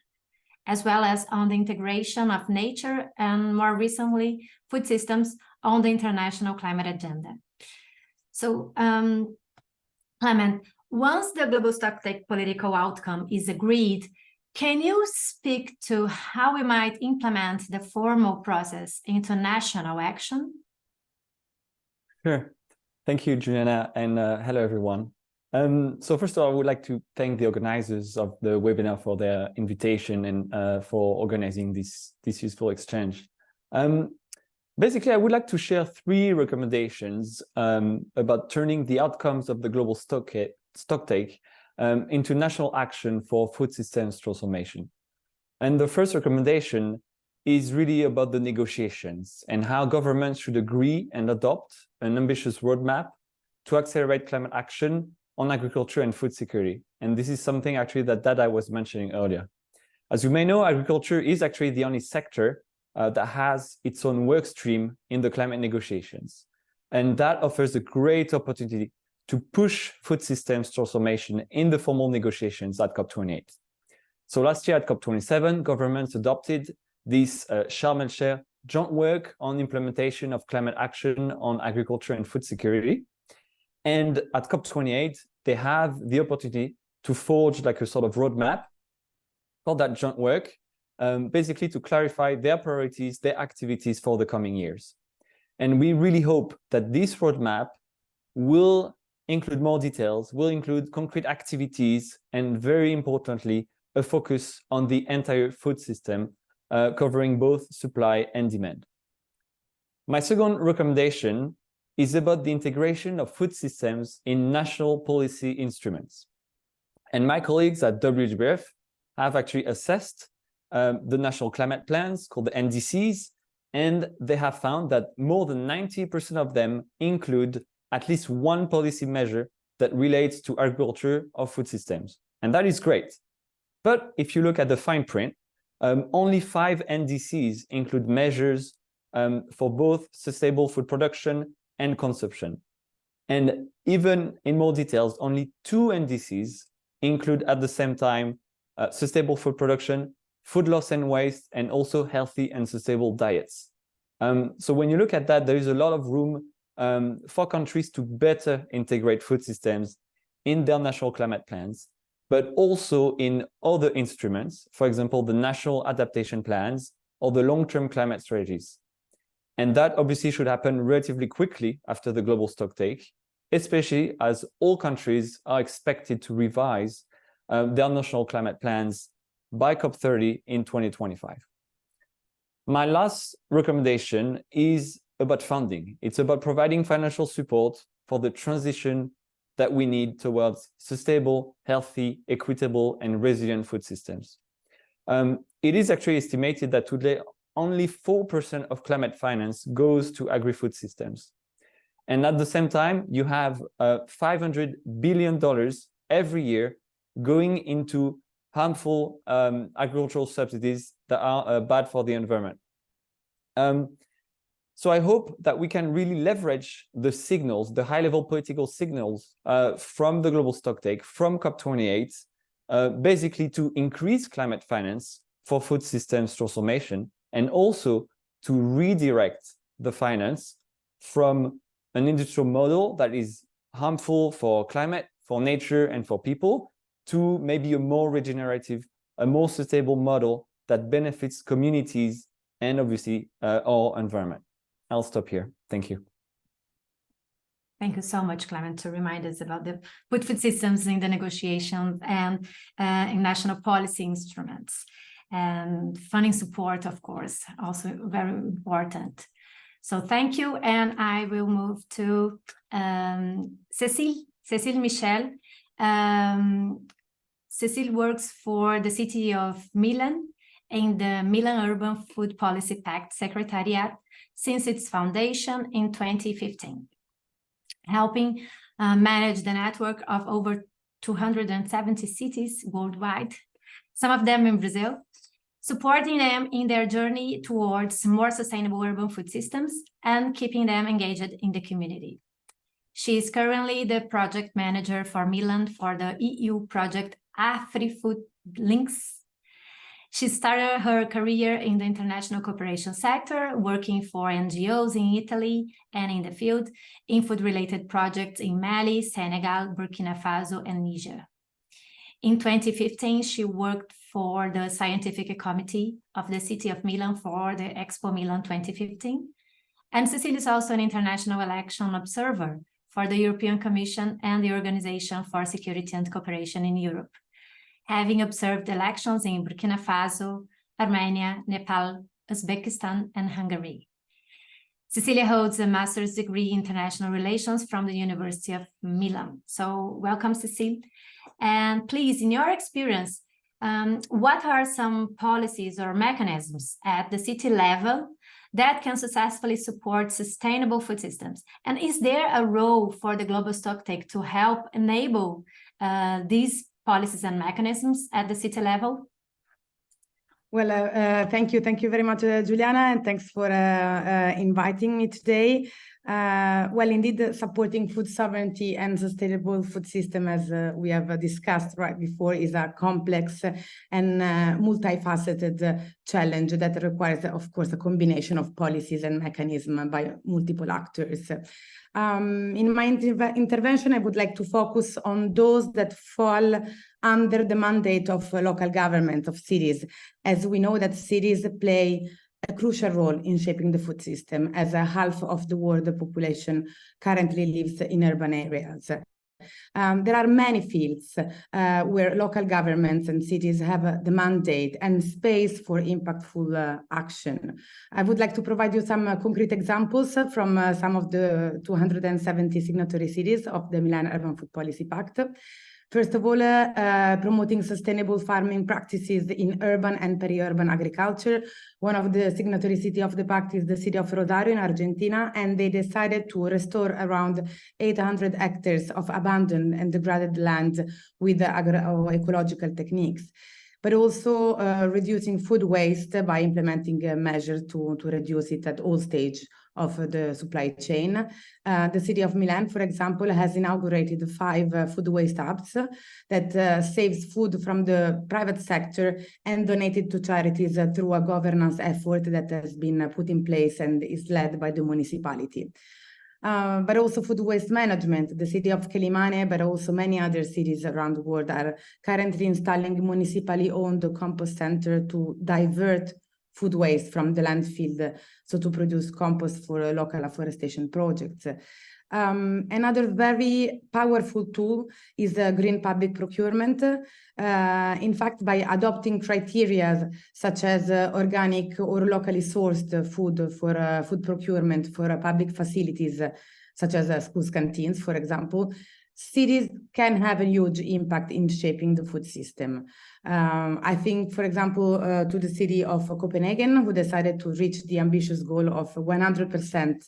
as well as on the integration of nature and, more recently, food systems on the international climate agenda. So, Clement, once the Global Stocktake political outcome is agreed, can you speak to how we might implement the formal process into national action? Sure. Thank you, Juliana, and hello, everyone. So first of all, I would like to thank the organizers of the webinar for their invitation and for organizing this useful exchange. Basically, I would like to share 3 recommendations about turning the outcomes of the Global Stocktake into national action for food systems transformation. And the first recommendation is really about the negotiations and how governments should agree and adopt an ambitious roadmap to accelerate climate action on agriculture and food security. And this is something actually that Dada was mentioning earlier. As you may know, agriculture is actually the only sector that has its own work stream in the climate negotiations. And that offers a great opportunity to push food systems transformation in the formal negotiations at COP28. So last year at COP27, governments adopted this Sharm el-Sheikh joint work on implementation of climate action on agriculture and food security. And at COP28, they have the opportunity to forge like a sort of roadmap for that joint work, basically to clarify their priorities, their activities for the coming years. And we really hope that this roadmap will include more details, will include concrete activities, and very importantly, a focus on the entire food system, covering both supply and demand. My second recommendation is about the integration of food systems in national policy instruments. And my colleagues at WWF have actually assessed the national climate plans called the NDCs, and they have found that more than 90% of them include at least one policy measure that relates to agriculture or food systems. And that is great. But if you look at the fine print, only 5 NDCs include measures for both sustainable food production and consumption. And even in more details, only 2 NDCs include at the same time sustainable food production, food loss and waste, and also healthy and sustainable diets. So when you look at that, there is a lot of room for countries to better integrate food systems in their national climate plans, but also in other instruments, for example, the national adaptation plans or the long-term climate strategies. And that obviously should happen relatively quickly after the global stocktake, especially as all countries are expected to revise their national climate plans by COP30 in 2025. My last recommendation is about funding. It's about providing financial support for the transition that we need towards sustainable, healthy, equitable, and resilient food systems. It is actually estimated that today only 4% of climate finance goes to agri-food systems. And at the same time, you have $500 billion every year going into harmful agricultural subsidies that are bad for the environment. So I hope that we can really leverage the signals, the high-level political signals from the global stocktake, from COP28, basically to increase climate finance for food systems transformation, and also to redirect the finance from an industrial model that is harmful for climate, for nature, and for people, to maybe a more regenerative, a more sustainable model that benefits communities and obviously our environment. I'll stop here. Thank you. Thank you so much, Clement, to remind us about the food systems in the negotiations and in national policy instruments. And funding support, of course, also very important. So thank you. And I will move to Cécile Michel. Cécile works for the city of Milan in the Milan Urban Food Policy Pact Secretariat since its foundation in 2015, helping manage the network of over 270 cities worldwide, some of them in Brazil, supporting them in their journey towards more sustainable urban food systems and keeping them engaged in the community. She is currently the project manager for Milan for the EU project AfriFood Links. She started her career in the international cooperation sector, working for NGOs in Italy and in the field in food-related projects in Mali, Senegal, Burkina Faso, and Niger. In 2015, she worked for the scientific committee of the city of Milan for the Expo Milan 2015. And Cécile is also an international election observer for the European Commission and the Organization for Security and Cooperation in Europe, having observed elections in Burkina Faso, Armenia, Nepal, Uzbekistan, and Hungary. Cecilia holds a master's degree in international relations from the University of Milan. So welcome, Cécile. And please, in your experience, what are some policies or mechanisms at the city level that can successfully support sustainable food systems? And is there a role for the Global Stocktake to help enable these policies and mechanisms at the city level? Well, thank you very much, Juliana, and thanks for inviting me today. Well, indeed, supporting food sovereignty and sustainable food system, as we have discussed right before, is a complex and multifaceted challenge that requires, of course, a combination of policies and mechanisms by multiple actors. In my intervention, I would like to focus on those that fall under the mandate of local government of cities, as we know that cities play a crucial role in shaping the food system, as half of the world population currently lives in urban areas. There are many fields where local governments and cities have the mandate and space for impactful action. I would like to provide you some concrete examples from some of the 270 signatory cities of the Milan Urban Food Policy Pact. First of all, promoting sustainable farming practices in urban and peri-urban agriculture. One of the signatory cities of the pact is the city of Rosario in Argentina, and they decided to restore around 800 hectares of abandoned and degraded land with agroecological techniques. but also reducing food waste by implementing measures to reduce it at all stages of the supply chain. The city of Milan, for example, has inaugurated 5 food waste hubs that saves food from the private sector and donated to charities through a governance effort that has been put in place and is led by the municipality. But also food waste management. The city of Quelimane, but also many other cities around the world are currently installing municipally owned compost center to divert food waste from the landfill, so to produce compost for local afforestation projects. Another very powerful tool is green public procurement. In fact, by adopting criteria such as organic or locally sourced food for food procurement for public facilities, such as schools canteens, for example, cities can have a huge impact in shaping the food system. I think, for example, to the city of Copenhagen, who decided to reach the ambitious goal of 100%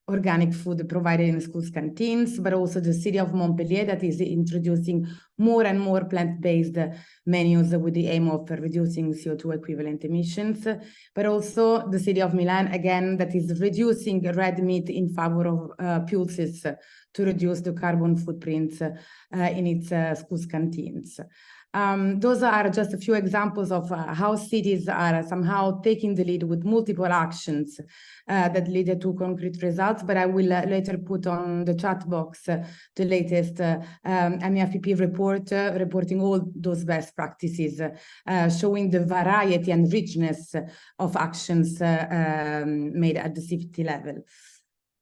organic food provided in schools canteens, but also the city of Montpellier that is introducing more and more plant-based menus with the aim of reducing CO2 equivalent emissions, but also the city of Milan, again, that is reducing red meat in favor of pulses to reduce the carbon footprints in its schools canteens. Those are just a few examples of how cities are somehow taking the lead with multiple actions that lead to concrete results, but I will later put on the chat box the latest MEFPP report reporting all those best practices, showing the variety and richness of actions made at the city level.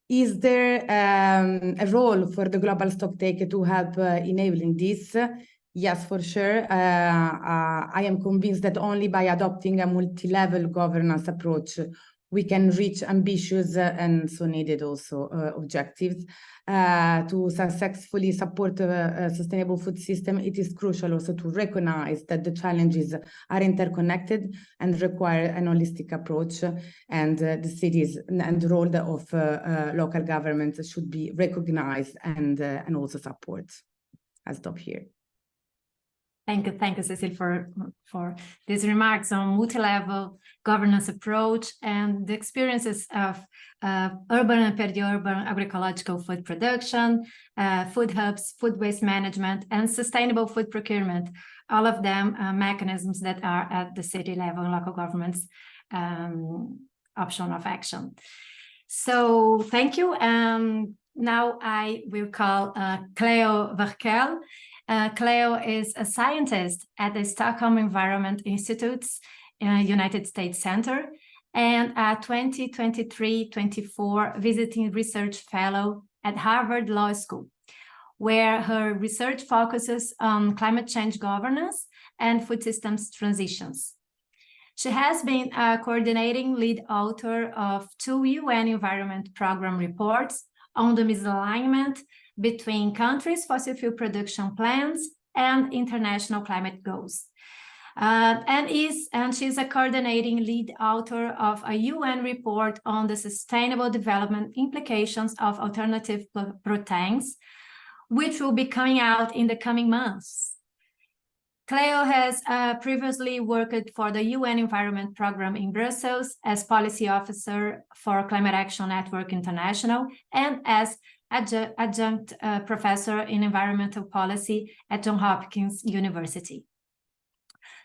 Is there a role for the Global Stocktake to help enabling this? Yes, for sure. I am convinced that only by adopting a multi-level governance approach, we can reach ambitious and so needed also objectives. To successfully support a sustainable food system, it is crucial also to recognize that the challenges are interconnected and require an holistic approach, and the cities and the role of local governments should be recognized and also support. I'll stop here. Thank you, Cecile, for these remarks on multi-level governance approach and the experiences of urban and peri-urban agroecological food production, food hubs, food waste management, and sustainable food procurement, all of them mechanisms that are at the city level and local governments option of action. So thank you. Now I will call Cleo Verkel. Cleo is a scientist at the Stockholm Environment Institute's United States Center and a 2023-24 visiting research fellow at Harvard Law School, where her research focuses on climate change governance and food systems transitions. She has been a coordinating lead author of 2 UN Environment Program reports on the misalignment between countries' fossil fuel production plans and international climate goals. And she's a coordinating lead author of a UN report on the sustainable development implications of alternative proteins, which will be coming out in the coming months. Cleo has previously worked for the UN Environment Program in Brussels as policy officer for Climate Action Network International and as adjunct professor in environmental policy at Johns Hopkins University.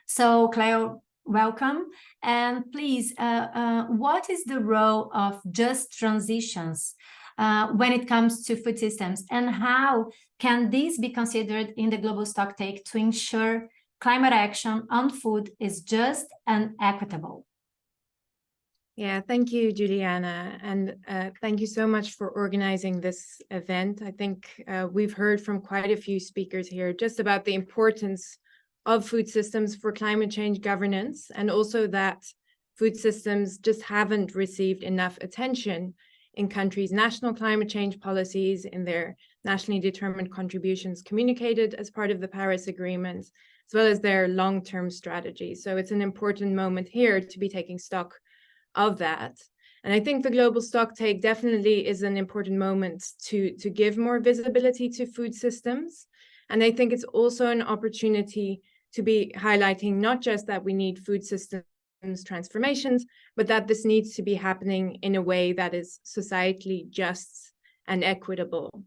So Cleo, welcome. And please, what is the role of just transitions when it comes to food systems, and how can these be considered in the Global Stocktake to ensure climate action on food is just and equitable? Yeah, thank you, Juliana. And thank you so much for organizing this event. I think we've heard from quite a few speakers here just about the importance of food systems for climate change governance, and also that food systems just haven't received enough attention in countries' national climate change policies, in their nationally determined contributions communicated as part of the Paris Agreement, as well as their long-term strategy. So it's an important moment here to be taking stock of that. And I think the Global Stocktake definitely is an important moment to give more visibility to food systems. And I think it's also an opportunity to be highlighting not just that we need food systems transformations, but that this needs to be happening in a way that is societally just and equitable.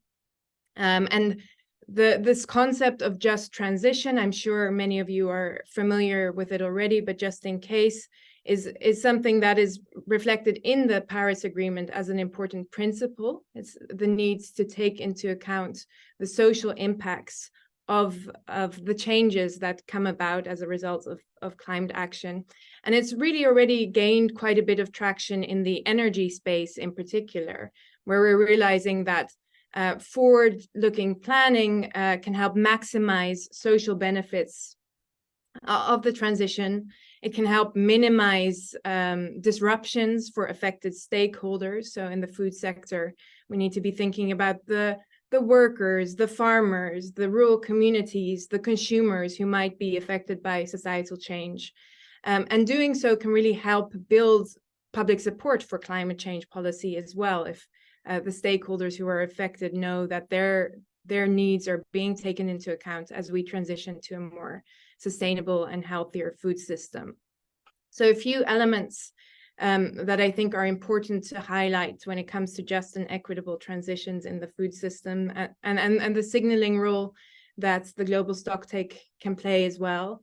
And this concept of just transition, I'm sure many of you are familiar with it already, but just in case, is something that is reflected in the Paris Agreement as an important principle. It's the needs to take into account the social impacts of the changes that come about as a result of climate action. And it's really already gained quite a bit of traction in the energy space in particular, where we're realizing that forward-looking planning can help maximize social benefits of the transition. It can help minimize disruptions for affected stakeholders. So in the food sector, we need to be thinking about the workers, the farmers, the rural communities, the consumers who might be affected by societal change. And doing so can really help build public support for climate change policy as well, if the stakeholders who are affected know that their needs are being taken into account as we transition to a more sustainable and healthier food system. So a few elements that I think are important to highlight when it comes to just and equitable transitions in the food system, and the signaling role that the Global Stocktake can play as well,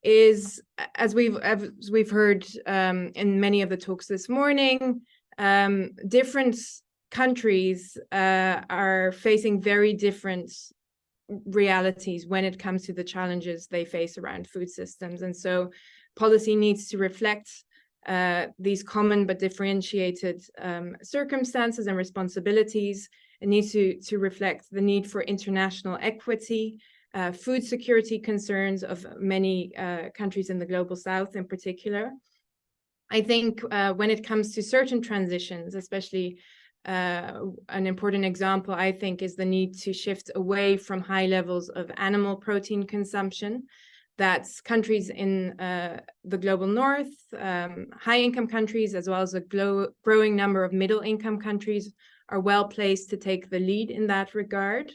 is, as we've heard in many of the talks this morning, different countries are facing very different realities when it comes to the challenges they face around food systems. And so policy needs to reflect these common but differentiated circumstances and responsibilities. It needs to reflect the need for international equity, food security concerns of many countries in the Global South in particular. I think when it comes to certain transitions, especially an important example, I think, is the need to shift away from high levels of animal protein consumption. That's countries in the global north, high-income countries, as well as a growing number of middle-income countries are well placed to take the lead in that regard.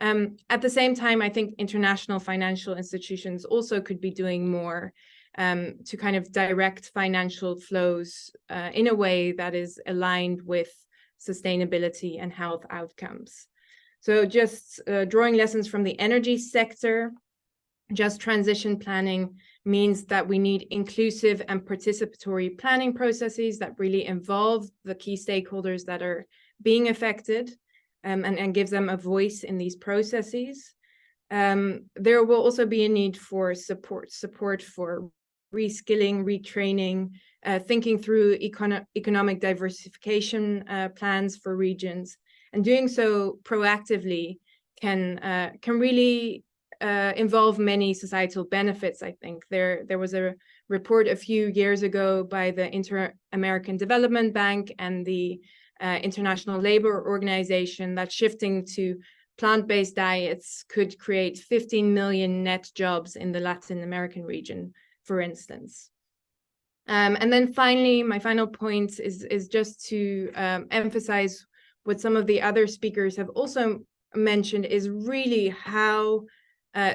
At the same time, I think international financial institutions also could be doing more to kind of direct financial flows in a way that is aligned with sustainability and health outcomes. So just drawing lessons from the energy sector, just transition planning means that we need inclusive and participatory planning processes that really involve the key stakeholders that are being affected and give them a voice in these processes. There will also be a need for support for reskilling, retraining, thinking through economic diversification plans for regions, and doing so proactively can really involve many societal benefits. I think there was a report a few years ago by the Inter-American Development Bank and the International Labor Organization that shifting to plant-based diets could create 15 million net jobs in the Latin American region, for instance. And then finally, my final point is just to emphasize what some of the other speakers have also mentioned, is really how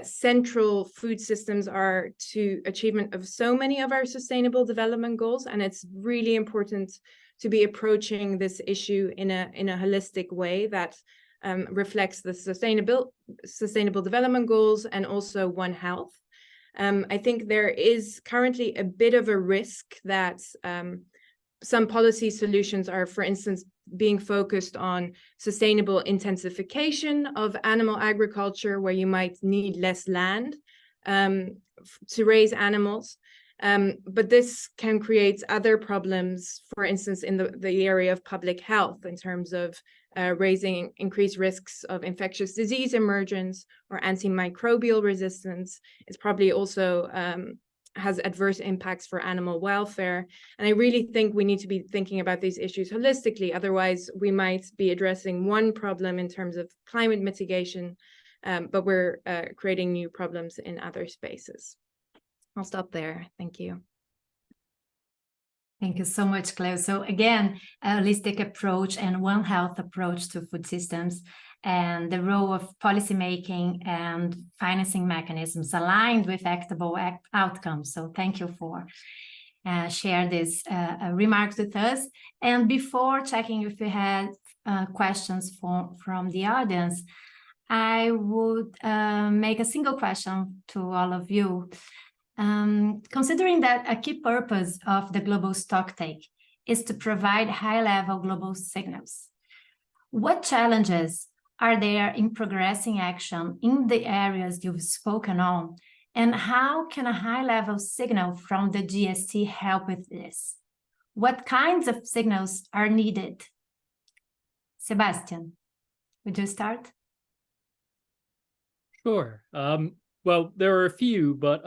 central food systems are to achievement of so many of our sustainable development goals. And it's really important to be approaching this issue in a holistic way that reflects the sustainable development goals and also One Health. I think there is currently a bit of a risk that some policy solutions are, for instance, being focused on sustainable intensification of animal agriculture, where you might need less land to raise animals. But this can create other problems, for instance, in the area of public health, in terms of raising increased risks of infectious disease emergence or antimicrobial resistance. It's probably also has adverse impacts for animal welfare. And I really think we need to be thinking about these issues holistically. Otherwise, we might be addressing one problem in terms of climate mitigation, but we're creating new problems in other spaces. I'll stop there. Thank you. Thank you so much, Claire. So again, a holistic approach and One Health approach to food systems. and the role of policymaking and financing mechanisms aligned with equitable outcomes. So thank you for share these remarks with us. And before checking if we had questions from the audience, I would make a single question to all of you. Considering that a key purpose of the Global Stocktake is to provide high-level global signals, what challenges are there in progressing action in the areas you've spoken on, and how can a high-level signal from the GST help with this? What kinds of signals are needed? Sebastian, would you start? Sure. Well, there are a few, but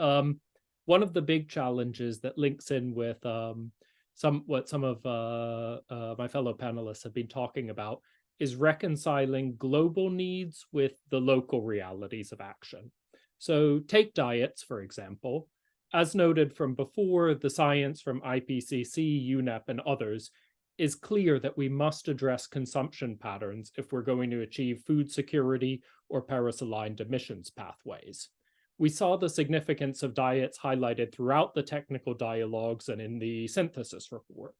one of the big challenges that links in with what some of my fellow panelists have been talking about is reconciling global needs with the local realities of action. So take diets, for example. As noted from before, the science from IPCC, UNEP, and others is clear that we must address consumption patterns if we're going to achieve food security or Paris-aligned emissions pathways. We saw the significance of diets highlighted throughout the technical dialogues and in the synthesis report.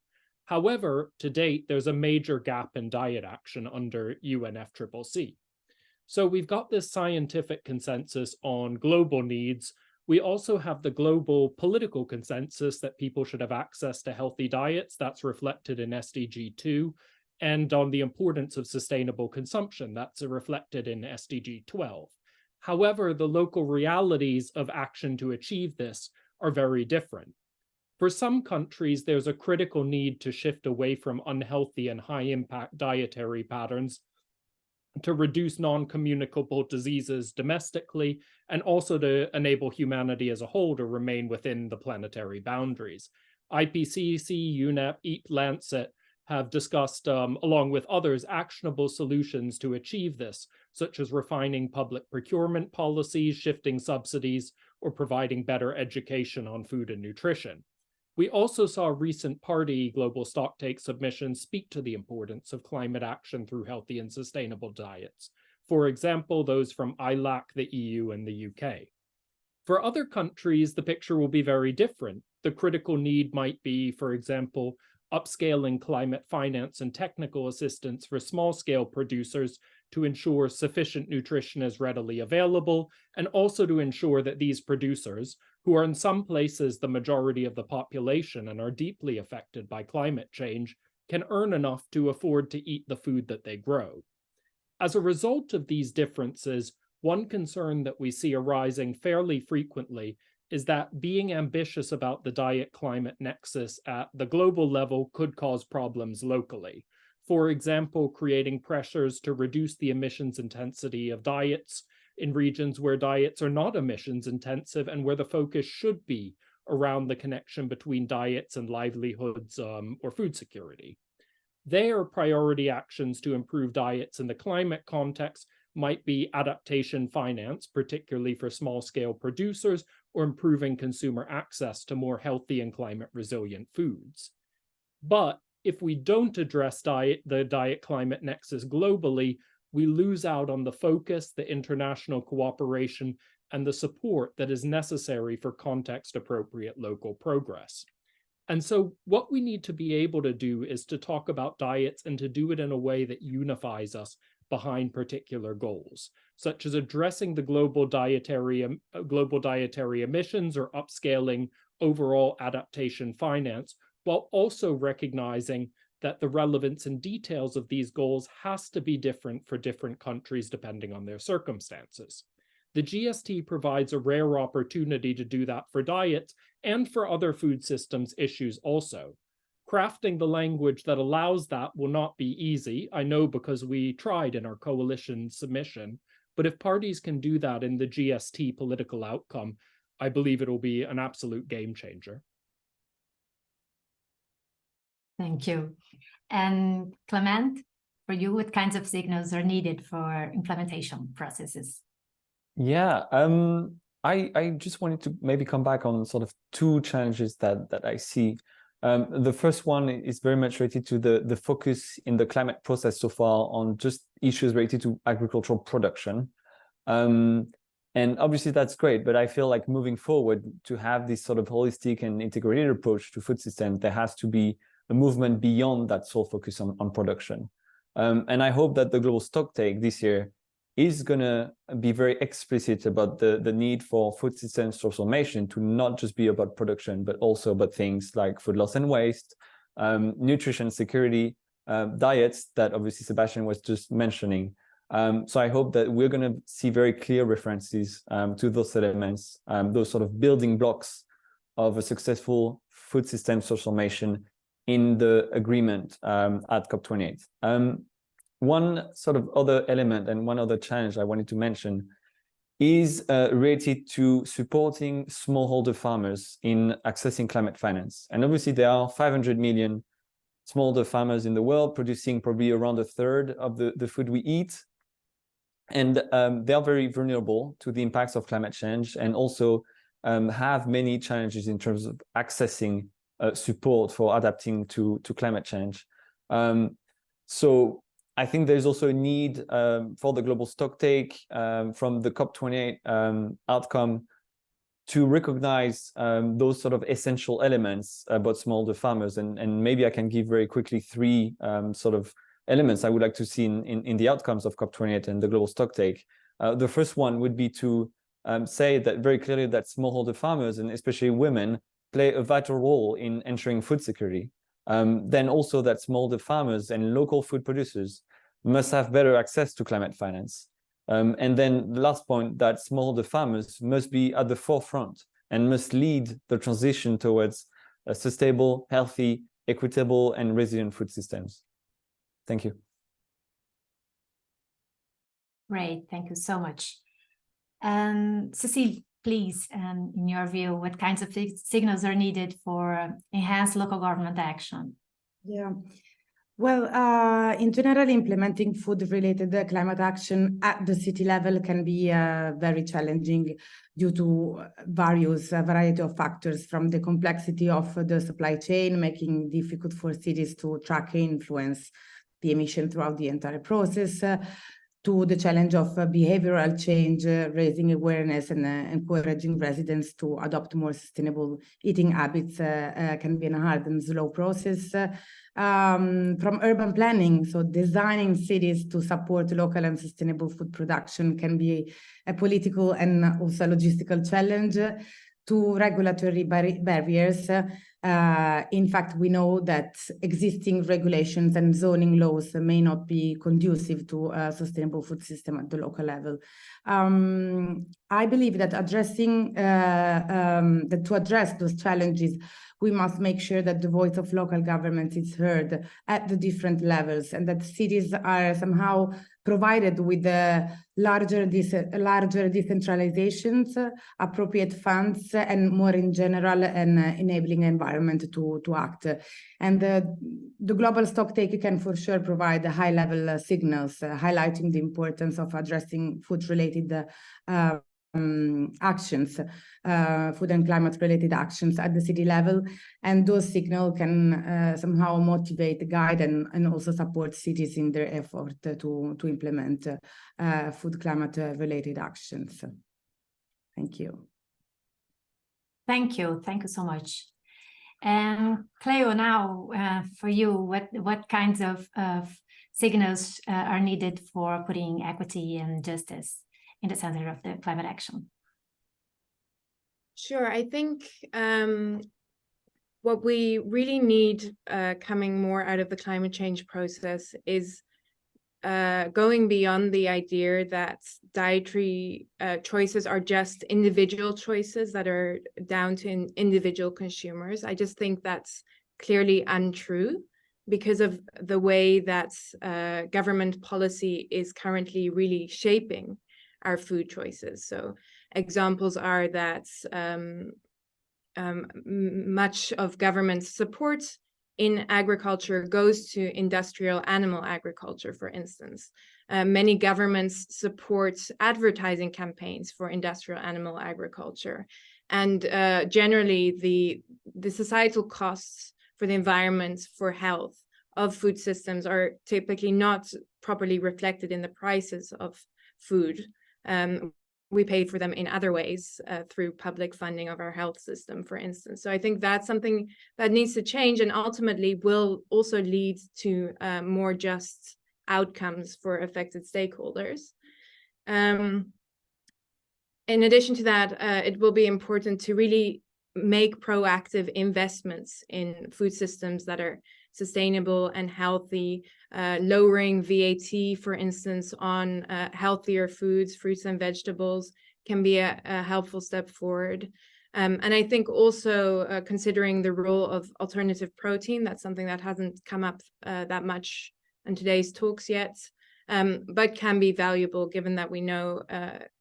However, to date, there's a major gap in diet action under UNFCCC. So we've got this scientific consensus on global needs. We also have the global political consensus that people should have access to healthy diets. That's reflected in SDG 2, and on the importance of sustainable consumption. That's reflected in SDG 12. However, the local realities of action to achieve this are very different. For some countries, there's a critical need to shift away from unhealthy and high-impact dietary patterns to reduce non-communicable diseases domestically, and also to enable humanity as a whole to remain within the planetary boundaries. IPCC, UNEP, EAT, Lancet have discussed, along with others, actionable solutions to achieve this, such as refining public procurement policies, shifting subsidies, or providing better education on food and nutrition. We also saw recent party Global Stocktake submissions speak to the importance of climate action through healthy and sustainable diets. For example, those from ILAC, the EU, and the UK. For other countries, the picture will be very different. The critical need might be, for example, upscaling climate finance and technical assistance for small-scale producers to ensure sufficient nutrition is readily available, and also to ensure that these producers, who are in some places the majority of the population and are deeply affected by climate change, can earn enough to afford to eat the food that they grow. As a result of these differences, one concern that we see arising fairly frequently is that being ambitious about the diet-climate nexus at the global level could cause problems locally. For example, creating pressures to reduce the emissions intensity of diets in regions where diets are not emissions intensive and where the focus should be around the connection between diets and livelihoods or food security. Their priority actions to improve diets in the climate context might be adaptation finance, particularly for small-scale producers, or improving consumer access to more healthy and climate-resilient foods. But if we don't address the diet-climate nexus globally, we lose out on the focus, the international cooperation, and the support that is necessary for context-appropriate local progress. And so what we need to be able to do is to talk about diets and to do it in a way that unifies us behind particular goals, such as addressing the global dietary emissions or upscaling overall adaptation finance, while also recognizing that the relevance and details of these goals has to be different for different countries depending on their circumstances. The GST provides a rare opportunity to do that for diets and for other food systems issues also. Crafting the language that allows that will not be easy, I know, because we tried in our coalition submission, but if parties can do that in the GST political outcome, I believe it will be an absolute game changer. Thank you. And Clement, for you, what kinds of signals are needed for implementation processes? Yeah, I just wanted to maybe come back on sort of two challenges that I see. The first one is very much related to the focus in the climate process so far on just issues related to agricultural production. And obviously that's great, but I feel like moving forward to have this sort of holistic and integrated approach to food systems, there has to be a movement beyond that sole focus on production. And I hope that the Global Stocktake this year is going to be very explicit about the need for food systems transformation to not just be about production, but also about things like food loss and waste, nutrition security, diets that obviously Sebastian was just mentioning. So I hope that we're going to see very clear references to those elements, those sort of building blocks of a successful food system transformation in the agreement at COP28. One sort of other element and one other challenge I wanted to mention is related to supporting smallholder farmers in accessing climate finance. And obviously there are 500 million smallholder farmers in the world producing probably around a third of the food we eat. And they are very vulnerable to the impacts of climate change and also have many challenges in terms of accessing support for adapting to climate change. So I think there's also a need for the Global Stocktake from the COP28 outcome to recognize those sort of essential elements about smallholder farmers. And maybe I can give very quickly three sort of elements I would like to see in the outcomes of COP28 and the Global Stocktake. The first one would be to say that very clearly that smallholder farmers, and especially women, play a vital role in ensuring food security. Then also that smallholder farmers and local food producers must have better access to climate finance. And then the last point, that smallholder farmers must be at the forefront and must lead the transition towards a sustainable, healthy, equitable, and resilient food systems. Thank you. Great, thank you so much. Cecile, please, in your view, what kinds of signals are needed for enhanced local government action? Yeah. Well, in general, implementing food-related climate action at the city level can be very challenging due to variety of factors, from the complexity of the supply chain, making it difficult for cities to track and influence the emission throughout the entire process, to the challenge of behavioral change, raising awareness and encouraging residents to adopt more sustainable eating habits can be a hard and slow process. From urban planning, so designing cities to support local and sustainable food production can be a political and also logistical challenge. To regulatory barriers. In fact, we know that existing regulations and zoning laws may not be conducive to a sustainable food system at the local level. I believe that to address those challenges, we must make sure that the voice of local governments is heard at the different levels, and that cities are somehow provided with larger decentralizations, appropriate funds, and more in general, an enabling environment to act. And the Global Stocktake can for sure provide high-level signals, highlighting the importance of addressing food-related actions, food and climate-related actions at the city level, and those signals can somehow motivate, guide, and also support cities in their effort to implement food climate-related actions. Thank you. Thank you so much. And Cleo, now for you, what kinds of signals are needed for putting equity and justice in the center of the climate action? Sure, I think what we really need coming more out of the climate change process is going beyond the idea that dietary choices are just individual choices that are down to individual consumers. I just think that's clearly untrue because of the way that government policy is currently really shaping our food choices. So examples are that much of government support in agriculture goes to industrial animal agriculture, for instance. Many governments support advertising campaigns for industrial animal agriculture. And generally, the societal costs for the environment, for health of food systems are typically not properly reflected in the prices of food. We pay for them in other ways through public funding of our health system, for instance. So I think that's something that needs to change and ultimately will also lead to more just outcomes for affected stakeholders. In addition to that, it will be important to really make proactive investments in food systems that are sustainable and healthy, lowering VAT, for instance, on healthier foods, fruits and vegetables can be a helpful step forward. And I think also considering the role of alternative protein, that's something that hasn't come up that much in today's talks yet, but can be valuable given that we know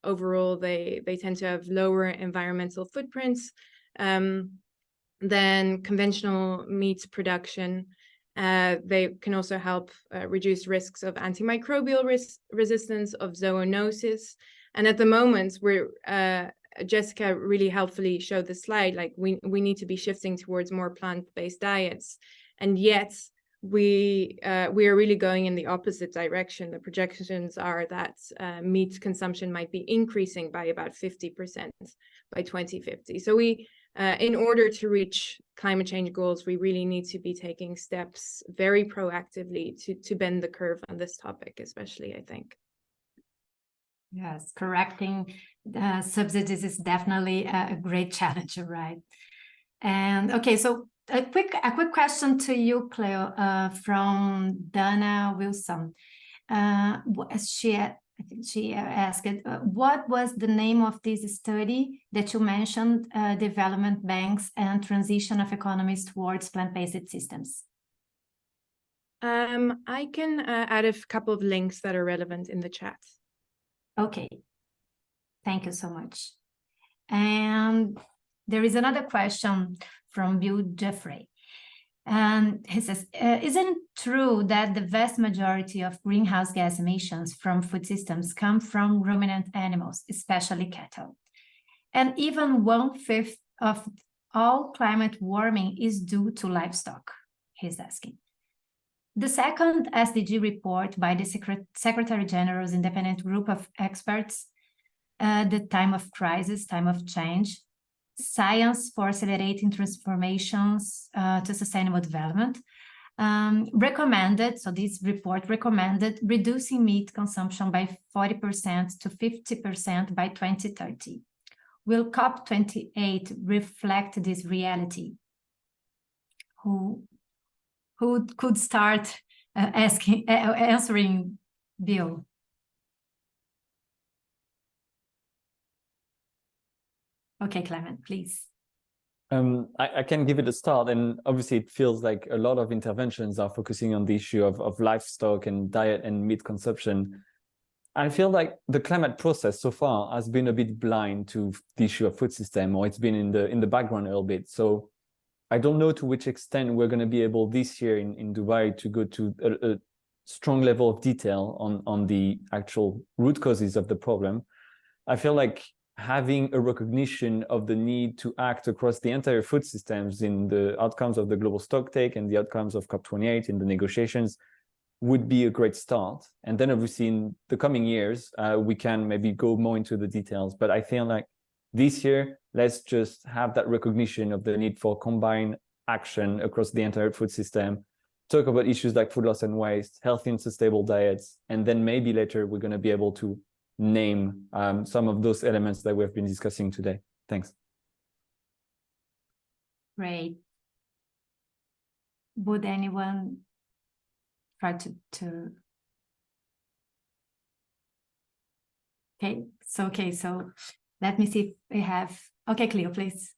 overall they tend to have lower environmental footprints than conventional meat production. They can also help reduce risks of antimicrobial resistance, of zoonosis. And at the moment, we're Jessica really helpfully showed the slide, like we need to be shifting towards more plant-based diets. And yet we are really going in the opposite direction. The projections are that meat consumption might be increasing by about 50% by 2050. So in order to reach climate change goals, we really need to be taking steps very proactively to bend the curve on this topic, especially, I think. Yes, correcting subsidies is definitely a great challenge, right? And okay, so a quick question to you, Cleo, from Dana Wilson. I think she asked, what was the name of this study that you mentioned, development banks and transition of economies towards plant-based systems? I can add a couple of links that are relevant in the chat. Okay, thank you so much. And there is another question from Bill Jeffrey. And he says, isn't it true that the vast majority of greenhouse gas emissions from food systems come from ruminant animals, especially cattle? And even 1/5 of all climate warming is due to livestock, he's asking. The second SDG report by the Secretary General's independent group of experts, the time of crisis, time of change, Science for Accelerating Transformations to Sustainable Development, recommended, so this report recommended reducing meat consumption by 40% to 50% by 2030. Will COP28 reflect this reality? Who could start answering, Bill? Okay, Clement, please. I can give it a start, and obviously it feels like a lot of interventions are focusing on the issue of livestock and diet and meat consumption. I feel like the climate process so far has been a bit blind to the issue of food system, or it's been in the background a little bit. So I don't know to which extent we're going to be able this year in Dubai to go to a strong level of detail on the actual root causes of the problem. I feel like having a recognition of the need to act across the entire food systems in the outcomes of the Global Stocktake and the outcomes of COP28 in the negotiations would be a great start. And then obviously in the coming years, we can maybe go more into the details. But I feel like this year, let's just have that recognition of the need for combined action across the entire food system, talk about issues like food loss and waste, healthy and sustainable diets, and then maybe later we're going to be able to name some of those elements that we've been discussing today. Thanks. Great. Would anyone try to... Okay, so let me see if we have... Okay, Cleo, please.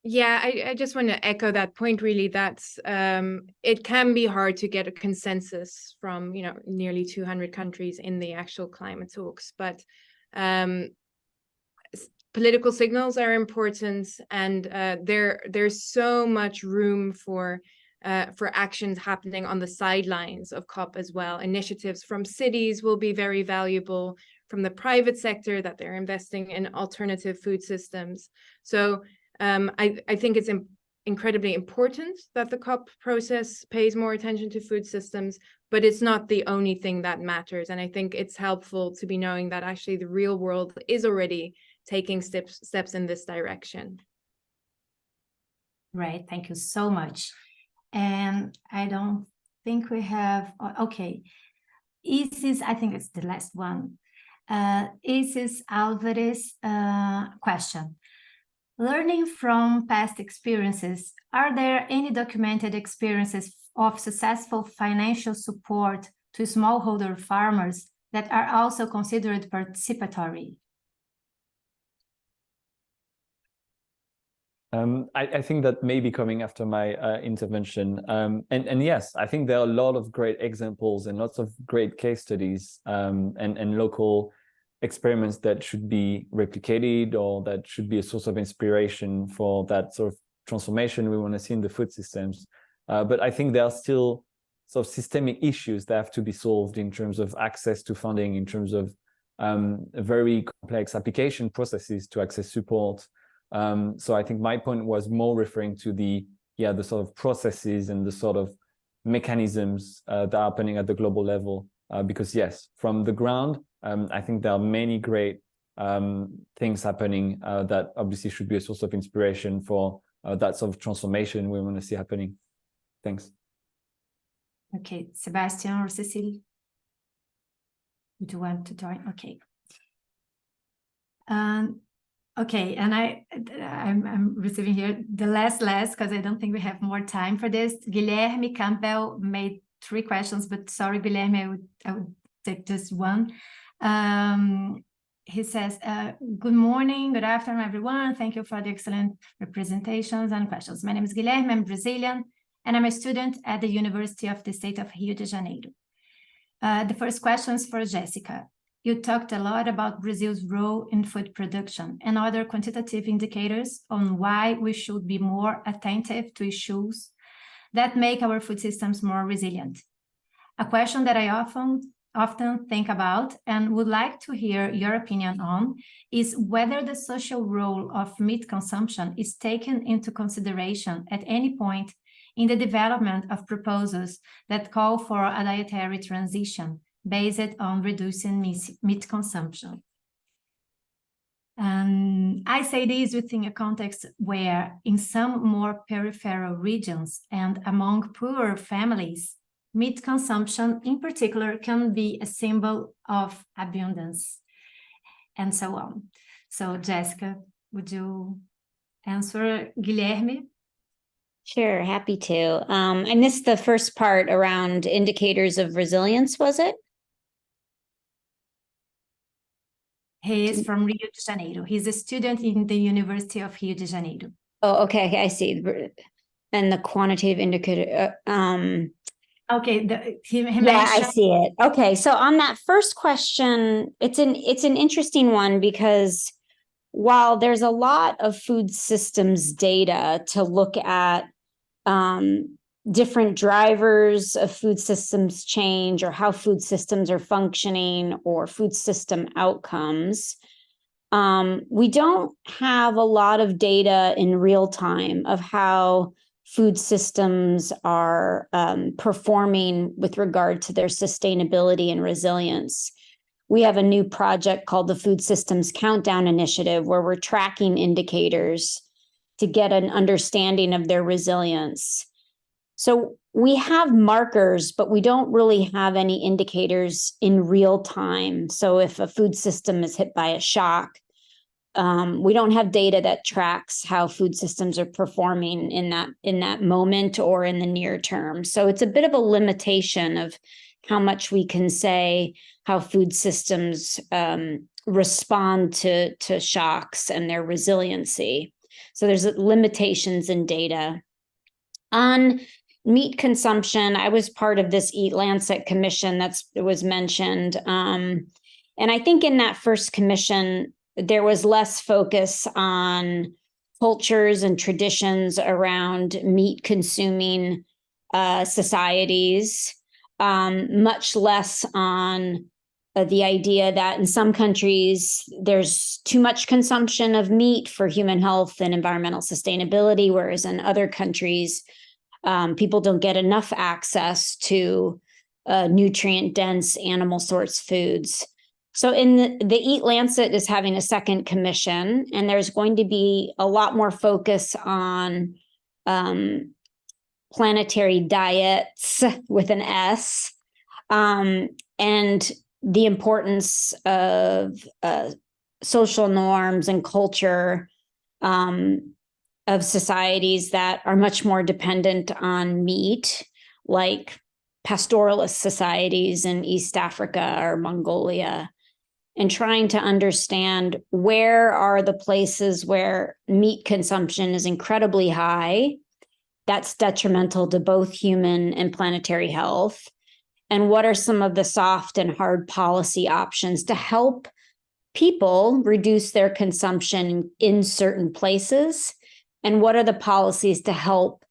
Yeah, I just want to echo that point, really, that it can be hard to get a consensus from, nearly 200 countries in the actual climate talks, but political signals are important, and there's so much room for actions happening on the sidelines of COP as well. Initiatives from cities will be very valuable, from the private sector that they're investing in alternative food systems. So I think it's incredibly important that the COP process pays more attention to food systems, but it's not the only thing that matters. And I think it's helpful to be knowing that actually the real world is already taking steps in this direction. Right, thank you so much. And I don't think we have, okay. Isis, I think it's the last one. Isis Alvarez question. Learning from past experiences, are there any documented experiences of successful financial support to smallholder farmers that are also considered participatory? I think that may be coming after my intervention. And yes, I think there are a lot of great examples and lots of great case studies and local experiments that should be replicated or that should be a source of inspiration for that sort of transformation we want to see in the food systems. But I think there are still sort of systemic issues that have to be solved in terms of access to funding, in terms of very complex application processes to access support. So I think my point was more referring to the sort of processes and the sort of mechanisms that are happening at the global level. Because yes, from the ground, I think there are many great things happening that obviously should be a source of inspiration for that sort of transformation we want to see happening. Thanks. Okay, Sebastian or Cecile? Would you want to join? Okay. Okay, and I'm receiving here the last because I don't think we have more time for this. Guilherme Campbell made 3 questions, but sorry, Guilherme, I would take just one. He says, good morning, good afternoon, everyone. Thank you for the excellent representations and questions. My name is Guilherme, I'm Brazilian, and I'm a student at the University of the State of Rio de Janeiro. The first question is for Jessica. You talked a lot about Brazil's role in food production and other quantitative indicators on why we should be more attentive to issues that make our food systems more resilient. A question that I often think about and would like to hear your opinion on is whether the social role of meat consumption is taken into consideration at any point in the development of proposals that call for a dietary transition based on reducing meat consumption. And I say this within a context where in some more peripheral regions and among poorer families, meat consumption in particular can be a symbol of abundance and so on. So Jessica, would you answer Guilherme? Sure, happy to. I missed the first part around indicators of resilience, was it? He is from Rio de Janeiro. He's a student in the University of Rio de Janeiro. Oh, okay, I see. And the quantitative indicator. Okay, he yeah, mentioned. I see it. Okay, so on that first question, it's an interesting one because while there's a lot of food systems data to look at different drivers of food systems change or how food systems are functioning or food system outcomes, we don't have a lot of data in real time of how food systems are performing with regard to their sustainability and resilience. We have a new project called the Food Systems Countdown Initiative, where we're tracking indicators to get an understanding of their resilience. So we have markers, but we don't really have any indicators in real time. So if a food system is hit by a shock, we don't have data that tracks how food systems are performing in that moment or in the near term. So it's a bit of a limitation of how much we can say how food systems respond to shocks and their resiliency. So there's limitations in data. On meat consumption, I was part of this Eat Lancet commission that was mentioned. And I think in that first commission, there was less focus on cultures and traditions around meat consuming societies, much less on the idea that in some countries there's too much consumption of meat for human health and environmental sustainability, whereas in other countries, people don't get enough access to nutrient-dense animal source foods. So the Eat Lancet is having a second commission, and there's going to be a lot more focus on planetary diets with an S, and the importance of social norms and culture of societies that are much more dependent on meat, like pastoralist societies in East Africa or Mongolia, and trying to understand where are the places where meat consumption is incredibly high, that's detrimental to both human and planetary health, and what are some of the soft and hard policy options to help people reduce their consumption in certain places, and what are the policies to help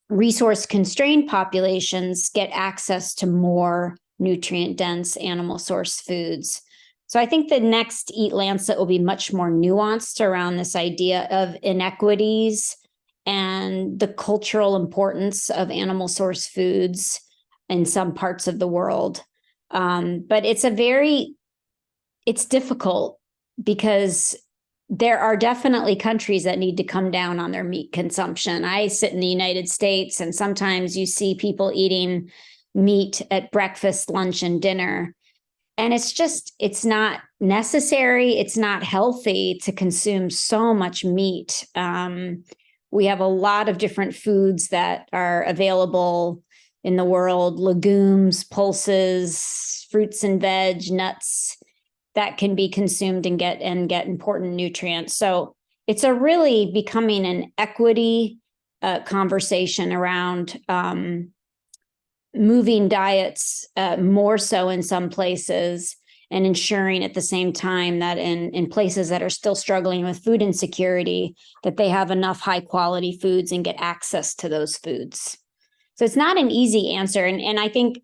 resource-constrained populations get access to more nutrient-dense animal source foods. So I think the next Eat Lancet will be much more nuanced around this idea of inequities and the cultural importance of animal source foods in some parts of the world. But it's difficult because there are definitely countries that need to come down on their meat consumption. I sit in the United States, and sometimes you see people eating meat at breakfast, lunch, and dinner. And it's not necessary. It's not healthy to consume so much meat. We have a lot of different foods that are available in the world: legumes, pulses, fruits and veg, nuts, that can be consumed and get important nutrients. So it's a really becoming an equity conversation around moving diets more so in some places, and ensuring at the same time that in places that are still struggling with food insecurity, that they have enough high quality foods and get access to those foods. So it's not an easy answer. And I think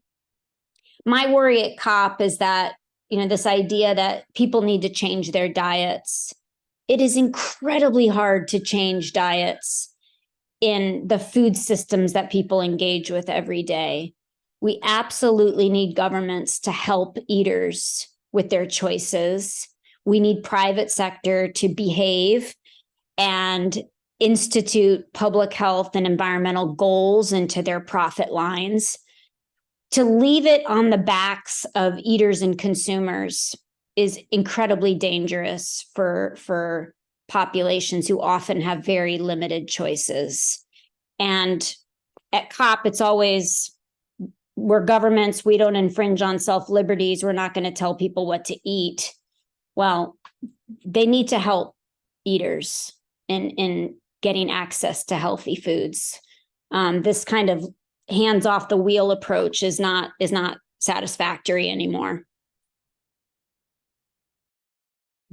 my worry at COP is that, this idea that people need to change their diets. It is incredibly hard to change diets in the food systems that people engage with every day. We absolutely need governments to help eaters with their choices. We need private sector to behave and institute public health and environmental goals into their profit lines. To leave it on the backs of eaters and consumers is incredibly dangerous for populations who often have very limited choices. And at COP, it's always, we're governments, we don't infringe on self-liberties, we're not going to tell people what to eat. Well, they need to help eaters in getting access to healthy foods. This kind of hands off the wheel approach is not satisfactory anymore.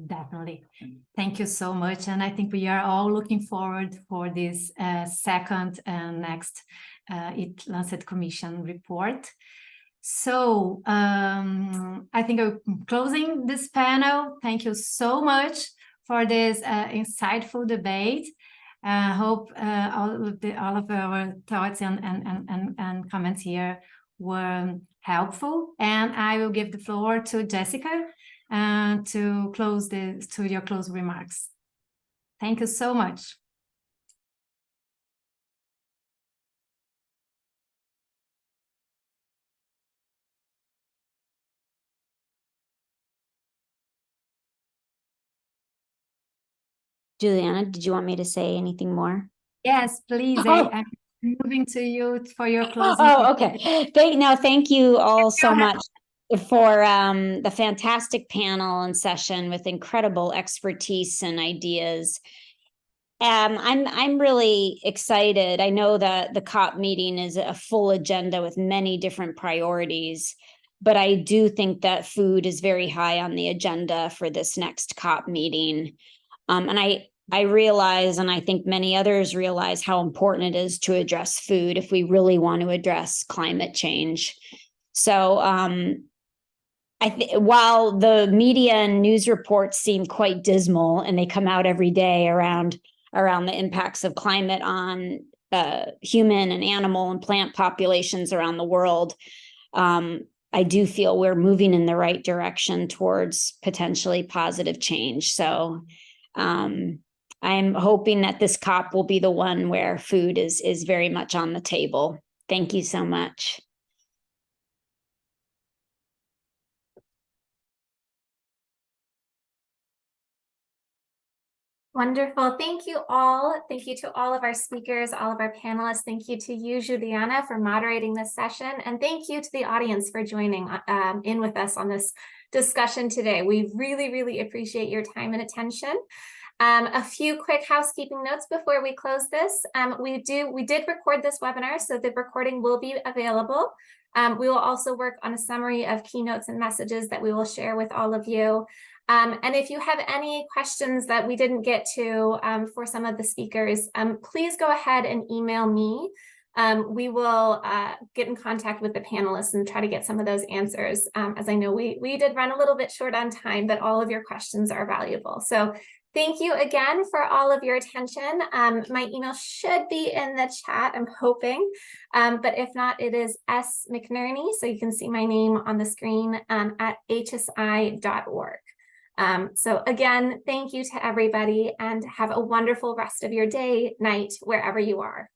Definitely. Thank you so much. And I think we are all looking forward for this second and next Eat Lancet Commission report. So I think I'm closing this panel. Thank you so much for this insightful debate. I hope all of our thoughts and comments here were helpful. And I will give the floor to Jessica to close your closing remarks. Thank you so much. Juliana, did you want me to say anything more? Yes, please. Oh. I'm moving to you for your closing. Oh, okay. Thank you all so much for the fantastic panel and session with incredible expertise and ideas. I'm really excited. I know that the COP meeting is a full agenda with many different priorities, but I do think that food is very high on the agenda for this next COP meeting. And I realize, and I think many others realize, how important it is to address food if we really want to address climate change. So while the media and news reports seem quite dismal, and they come out every day around the impacts of climate on human and animal and plant populations around the world, I do feel we're moving in the right direction towards potentially positive change. So I'm hoping that this COP will be the one where food is very much on the table. Thank you so much. Wonderful. Thank you all. Thank you to all of our speakers, all of our panelists. Thank you to you, Juliana, for moderating this session. And thank you to the audience for joining in with us on this discussion today. We really, really appreciate your time and attention. A few quick housekeeping notes before we close this. We did record this webinar, so the recording will be available. We will also work on a summary of keynotes and messages that we will share with all of you. And if you have any questions that we didn't get to for some of the speakers, please go ahead and email me. We will get in contact with the panelists and try to get some of those answers. As I know, we did run a little bit short on time, but all of your questions are valuable. So thank you again for all of your attention. My email should be in the chat, I'm hoping. But if not, it is smcnerney, so you can see my name on the screen at hsi.org. So again, thank you to everybody and have a wonderful rest of your day, night, wherever you are.